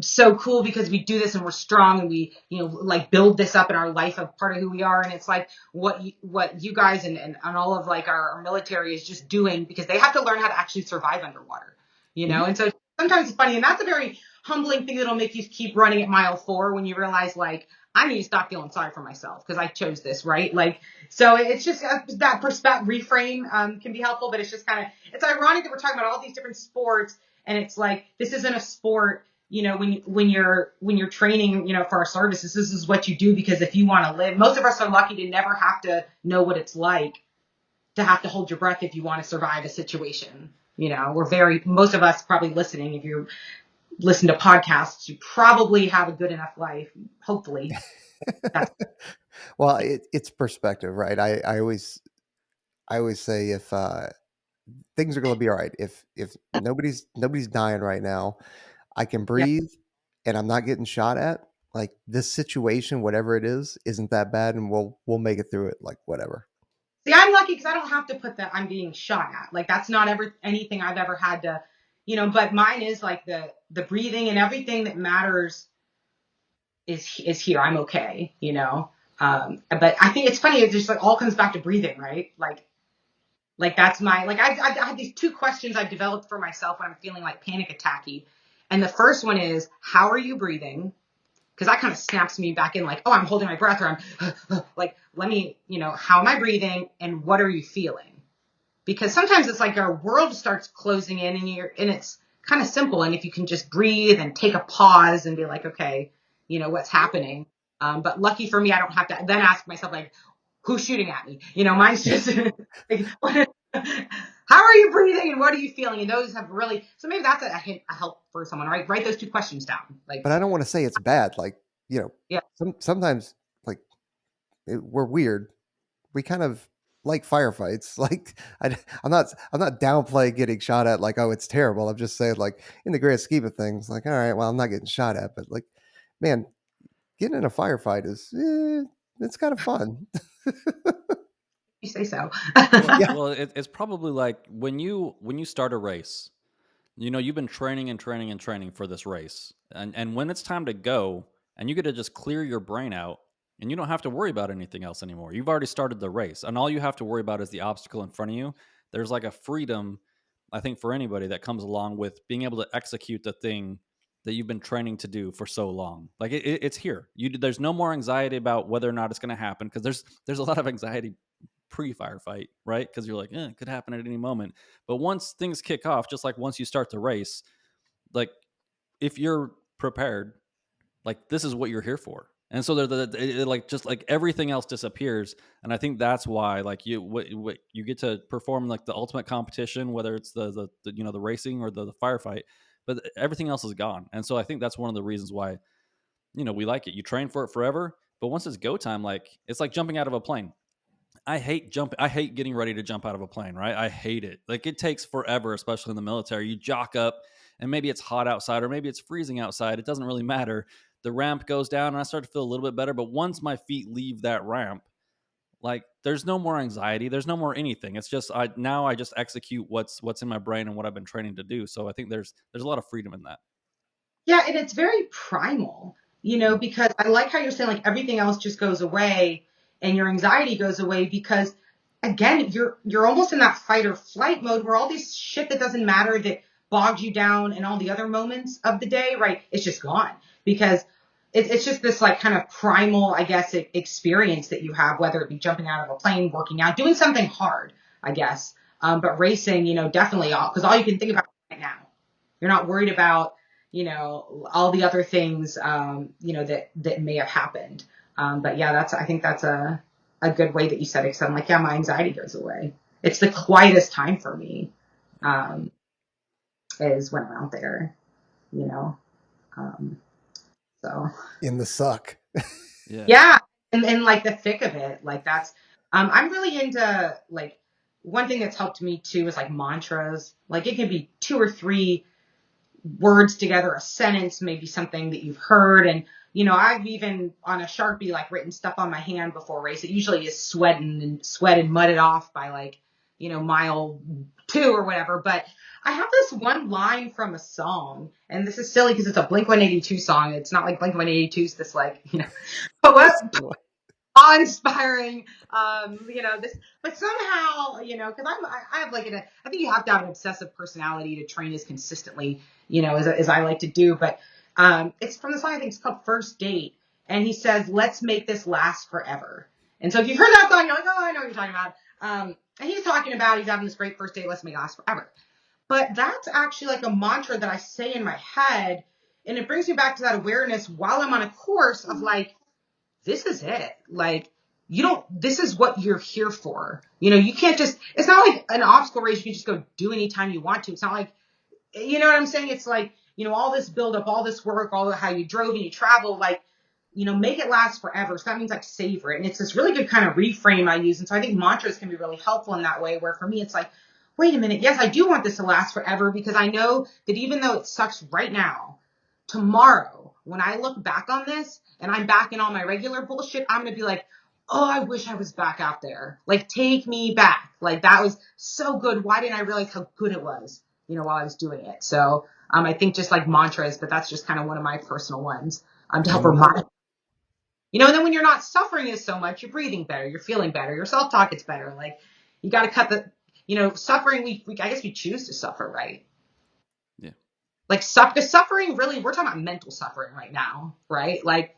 so cool because we do this and we're strong and we like build this up in our life of part of who we are. And it's like what you guys and all of like our military is just doing because they have to learn how to actually survive underwater, Mhm. and so sometimes it's funny, and that's a very humbling thing that'll make you keep running at mile 4 when you realize like I need to stop feeling sorry for myself because I chose this, right? Like, so it's just that perspective reframe can be helpful, but it's just it's ironic that we're talking about all these different sports, and it's like this isn't a sport. When you're training, for our services, this is what you do because if you want to live, most of us are lucky to never have to know what it's like to have to hold your breath if you want to survive a situation. Most of us probably listening, if you're listen to podcasts, you probably have a good enough life. Hopefully. That's Well, it's perspective, right? I always say if things are going to be all right, if nobody's dying right now, I can yeah. breathe, and I'm not getting shot at. Like this situation, whatever it is, isn't that bad, and we'll make it through it. Like whatever. See, I'm lucky because I don't have to put that I'm being shot at. Like that's not ever anything I've ever had to, but mine is like the breathing and everything that matters is here. I'm okay, but I think it's funny. It just like all comes back to breathing, right? Like that's my like I've had these two questions I've developed for myself when I'm feeling like panic attacky, and the first one is how are you breathing? Because that kind of snaps me back in, like, oh, I'm holding my breath, or I'm like, let me, how am I breathing, and what are you feeling? Because sometimes it's like our world starts closing in, and it's kind of simple, and if you can just breathe and take a pause and be like, okay, what's happening. But lucky for me, I don't have to then ask myself like, who's shooting at me? Mine's just like, how are you breathing and what are you feeling? And those have really, so maybe that's a help for someone, right? Write those two questions down. Like, But I don't want to say it's bad. Like yeah, sometimes like we're weird. We kind of like firefights. Like I'm not downplaying getting shot at. Like, oh, it's terrible. I'm just saying, like, in the grand scheme of things, like, all right, well, I'm not getting shot at, but like, man, getting in a firefight is it's kind of fun. you say so. Well, Yeah. well, it's probably like when you start a race, you've been training and training and training for this race, and when it's time to go, and you get to just clear your brain out, and you don't have to worry about anything else anymore. You've already started the race, and all you have to worry about is the obstacle in front of you. There's like a freedom, I think, for anybody that comes along with being able to execute the thing that you've been training to do for so long. Like it's here. There's no more anxiety about whether or not it's going to happen, because there's a lot of anxiety pre-firefight, right? Because you're like, it could happen at any moment. But once things kick off, just like once you start the race, like if you're prepared, like this is what you're here for. And so like just like everything else disappears, and I think that's why like what you get to perform like the ultimate competition, whether it's the racing or the firefight, but everything else is gone. And so I think that's one of the reasons why we like it. You train for it forever, but once it's go time, like it's like jumping out of a plane. I hate getting ready to jump out of a plane, right? I hate it. Like it takes forever, especially in the military. You jock up and maybe it's hot outside or maybe it's freezing outside. It doesn't really matter. The ramp goes down and I start to feel a little bit better. But once my feet leave that ramp, like there's no more anxiety. There's no more anything. It's just I just execute what's in my brain and what I've been training to do. So I think there's a lot of freedom in that. Yeah, and it's very primal, because I like how you're saying like everything else just goes away and your anxiety goes away because again, you're almost in that fight or flight mode where all this shit that doesn't matter that bogs you down and all the other moments of the day, right? It's just gone because it's just this like kind of primal, I guess, experience that you have, whether it be jumping out of a plane, working out, doing something hard, I guess. But racing, definitely because all you can think about right now. You're not worried about, all the other things, that may have happened. But yeah, I think that's a good way that you said it. Cause I'm like, yeah, my anxiety goes away. It's the quietest time for me, um, is when I'm out there, you know? Um, so In the suck. Yeah. yeah. And like the thick of it, like that's, I'm really into like, one thing that's helped me too is like mantras. Like it can be two or three words together, a sentence, maybe something that you've heard. And, I've even on a Sharpie, like written stuff on my hand before race. It usually is sweat and mudded off by like, mile 2 or whatever. But I have this one line from a song, and this is silly because it's a Blink-182 song. It's not like Blink-182 is this like, awe-inspiring, this, but somehow, because I have like I think you have to have an obsessive personality to train as consistently, as I like to do. But it's from the song, I think it's called First Date. And he says, let's make this last forever. And so if you've heard that song, you're like, oh, I know what you're talking about. And he's talking about, he's having this great first date, let's make it last forever. But that's actually like a mantra that I say in my head. And it brings me back to that awareness while I'm on a course of like, this is it. Like, this is what you're here for. You can't just, it's not like an obstacle race. You can just go do anytime you want to. It's not like, you know what I'm saying? It's like, all this buildup, all this work, all the how you drove and you travel, like, make it last forever. So that means like savor it. And it's this really good kind of reframe I use. And so I think mantras can be really helpful in that way, where for me, it's like, wait a minute. Yes, I do want this to last forever, because I know that even though it sucks right now, tomorrow, when I look back on this and I'm back in all my regular bullshit, I'm going to be like, oh, I wish I was back out there. Like, take me back. Like, that was so good. Why didn't I realize how good it was, while I was doing it? So I think just like mantras, but that's just kind of one of my personal ones to help Mhm. remind. And then when you're not suffering as so much, you're breathing better, you're feeling better, your self-talk is better. Like, you got to cut suffering. I guess we choose to suffer, right? Yeah. Like, suffering, really, we're talking about mental suffering right now, right? Like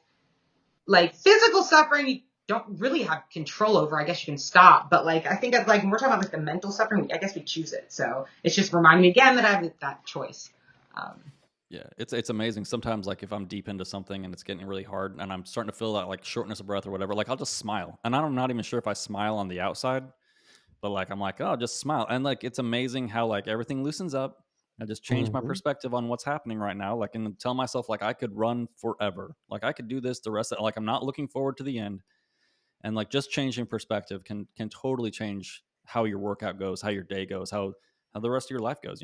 physical suffering, you don't really have control over. I guess you can stop, but like, I think that's like, when we're talking about like the mental suffering, I guess we choose it. So it's just reminding me again that I have that choice. Yeah, it's amazing. Sometimes, like if I'm deep into something and it's getting really hard, and I'm starting to feel that like shortness of breath or whatever, like I'll just smile, and I'm not even sure if I smile on the outside, but like I'm like, oh, just smile, and like it's amazing how like everything loosens up. I just change my Mhm. perspective on what's happening right now, like, and tell myself like I could run forever, like I could do this the rest of, like I'm not looking forward to the end, and like just changing perspective can totally change how your workout goes, how your day goes, how the rest of your life goes.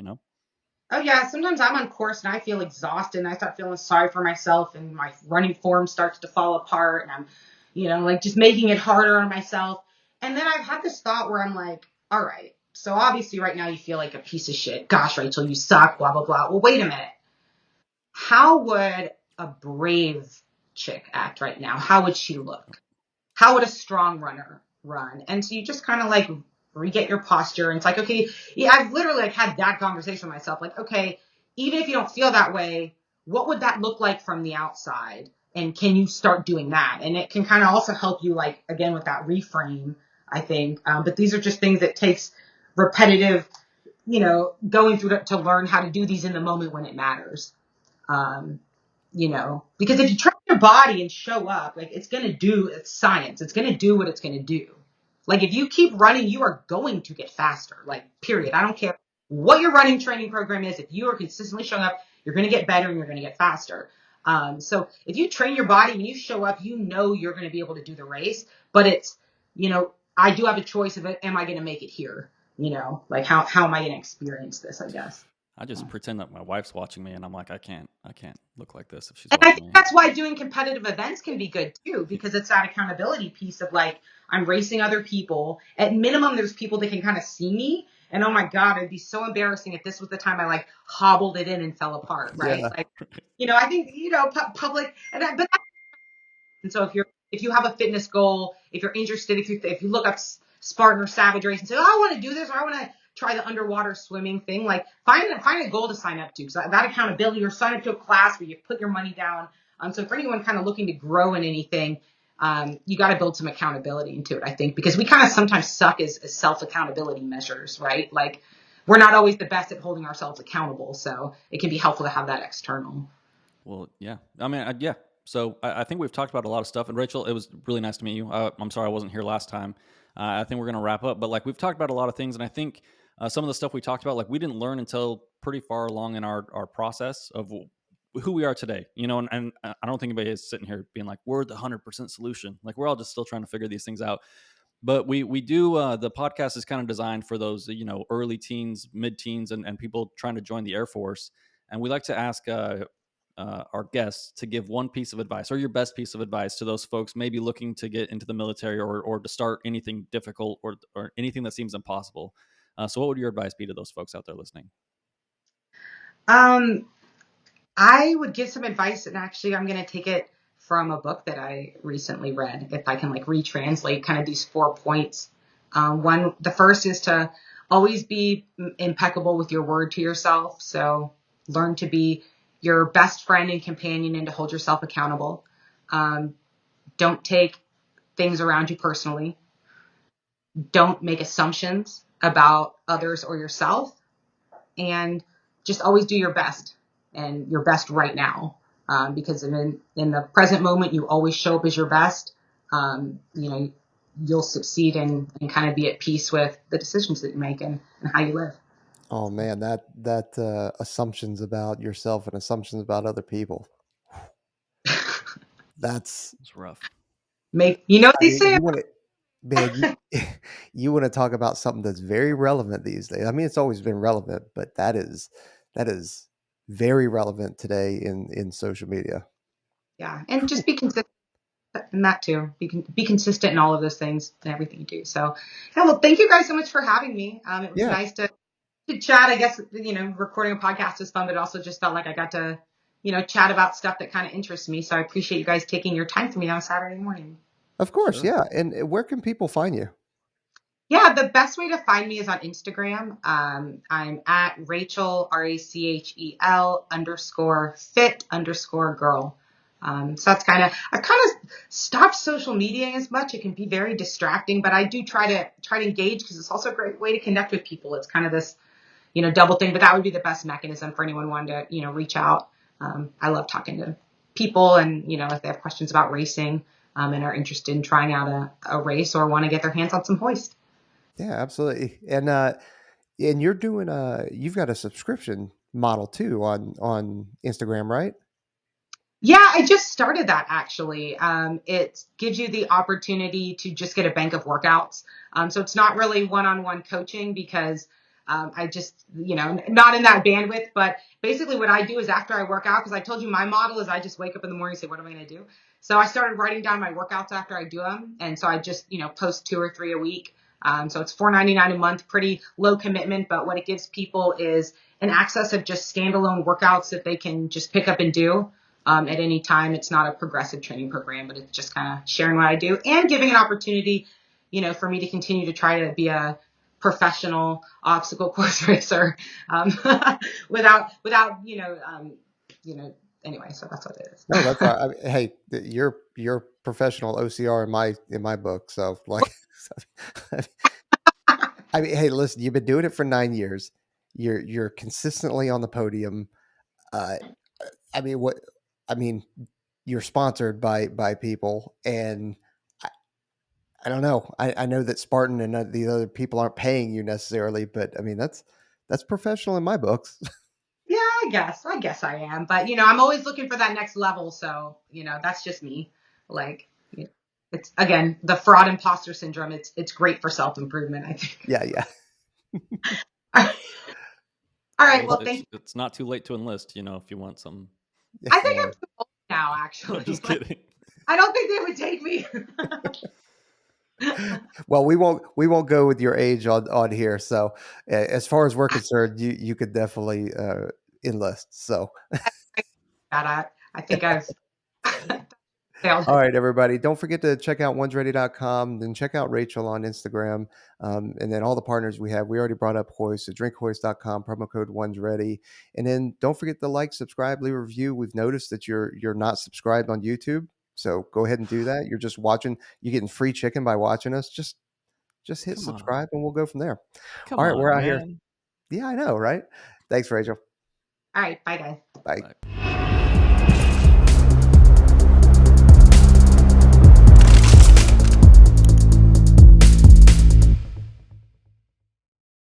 Oh yeah, sometimes I'm on course and I feel exhausted and I start feeling sorry for myself and my running form starts to fall apart and I'm, like just making it harder on myself. And then I've had this thought where I'm like, all right, so obviously right now you feel like a piece of shit. Gosh, Rachel, you suck, blah, blah, blah. Well, wait a minute. How would a brave chick act right now? How would she look? How would a strong runner run? And so you just kind of like re-get your posture. And it's like, okay, yeah, I've literally like had that conversation with myself. Like, okay, even if you don't feel that way, what would that look like from the outside? And can you start doing that? And it can kind of also help you, like, again, with that reframe, I think. But these are just things that takes repetitive, going through to learn how to do these in the moment when it matters. Um, because if you train your body and show up, like it's science. It's going to do what it's going to do. Like if you keep running, you are going to get faster, like period. I don't care what your running training program is. If you are consistently showing up, you're going to get better and you're going to get faster. So if you train your body and you show up, you're going to be able to do the race, but it's, I do have a choice of it. Am I going to make it here? Like how am I going to experience this, I guess. I just pretend that my wife's watching me, and I'm like, I can't look like this if she's And I watching think me. that's why doing competitive events can be good too, because it's that accountability piece of like, I'm racing other people. At minimum, there's people that can kind of see me. And oh my God, it'd be so embarrassing if this was the time I like hobbled it in and fell apart, right? Yeah. Like, I think, public, but and so if you have a fitness goal, if you're interested, if you look up Spartan or Savage Race and say, oh, I want to do this, or I want to try the underwater swimming thing, like find a goal to sign up to, because that accountability, or sign up to a class where you put your money down. So for anyone kind of looking to grow in anything, you got to build some accountability into it, I think, because we kind of sometimes suck as self accountability measures, right? Like we're not always the best at holding ourselves accountable, so it can be helpful to have that external. Well, yeah. I mean, yeah. So I think we've talked about a lot of stuff. And Rachel, it was really nice to meet you. I'm sorry I wasn't here last time. I think we're going to wrap up. But like we've talked about a lot of things, and I think some of the stuff we talked about, like we didn't learn until pretty far along in our process of who we are today. And I don't think anybody is sitting here being like, we're the 100% solution. Like we're all just still trying to figure these things out. But we do the podcast is kind of designed for those early teens, mid teens, and people trying to join the Air Force. And we like to ask our guests to give one piece of advice, or your best piece of advice, to those folks maybe looking to get into the military, or to start anything difficult, or anything that seems impossible. So what would your advice be to those folks out there listening? Um, I would give some advice, and actually I'm going to take it from a book that I recently read, if I can like retranslate kind of these 4 points. The first is to always be impeccable with your word to yourself. So learn to be your best friend and companion and to hold yourself accountable. Um, don't take things around you personally. Don't make assumptions about others or yourself, and just always do your best, and your best right now. Because in the present moment, you always show up as your best. You'll succeed and kind of be at peace with the decisions that you make and how you live. Oh man, that assumptions about yourself and assumptions about other people. That's It's rough. Make you know what I they mean, say. you want to man, you want to talk about something that's very relevant these days. I mean, it's always been relevant, but that is very relevant today in social media. Yeah, and just be consistent in that too. Be consistent in all of those things and everything you do. So, yeah. Well, thank you guys so much for having me. It was Yeah, nice to chat. I guess recording a podcast is fun, but it also just felt like I got to chat about stuff that kind of interests me. So I appreciate you guys taking your time for me on a Saturday morning. of course. Sure. Yeah. And where can people find you? Yeah, the best way to find me is on Instagram. I'm at Rachel, Rachel underscore fit underscore girl. So that's I've kind of stopped social media as much. It can be very distracting, but I do try to engage because it's also a great way to connect with people. It's kind of this, double thing, but that would be the best mechanism for anyone wanting to, reach out. I love talking to people and, if they have questions about racing, and are interested in trying out a race or want to get their hands on some hoist. Yeah, absolutely. And you're doing you've got a subscription model too on Instagram, right? Yeah, I just started that actually. It gives you the opportunity to just get a bank of workouts. So it's not really one-on-one coaching because I just, not in that bandwidth. But basically, what I do is after I work out, because I told you my model is I just wake up in the morning and say, what am I going to do? So I started writing down my workouts after I do them. And so I just, post 2 or 3 a week. So it's $4.99 a month, pretty low commitment. But what it gives people is an access of just standalone workouts that they can just pick up and do at any time. It's not a progressive training program, but it's just kind of sharing what I do and giving an opportunity, for me to continue to try to be a professional obstacle course racer, without, anyway, so that's what it is. No, that's all right. I mean, hey, you're professional OCR in my book. So like, I mean, hey, listen, you've been doing it for 9 years. You're consistently on the podium. Uh, I mean, what? I mean, you're sponsored by people, and I, I don't know. I know that Spartan and the other people aren't paying you necessarily, but I mean, that's professional in my books. Yeah, I guess I am, but I'm always looking for that next level. So, that's just me. Like, it's again, the fraud imposter syndrome. It's great for self-improvement, I think. Yeah, yeah, All Well, right. it's Well, thank it's you. it's not too late to enlist. If you want some. I think I'm yeah. too old now, I'm actually. just Like, kidding. I don't think they would take me. Well, we won't go with your age on here. So, as far as we're concerned, you could definitely enlist. So, I think I've failed all it. right, everybody, don't forget to check out onesready.com. Then check out Rachel on Instagram, and then all the partners we have. We already brought up Hoist, so drinkhoist.com, promo code ones ready, and then don't forget to like, subscribe, leave a review. We've noticed that you're not subscribed on YouTube, so go ahead and do that. You're just watching. You're getting free chicken by watching us. Just hit Come on. subscribe, and we'll go from there. Come All right, we're on, out here. man. Yeah, I know, right? Thanks, Rachel. All right. Bye, guys. Bye. Bye.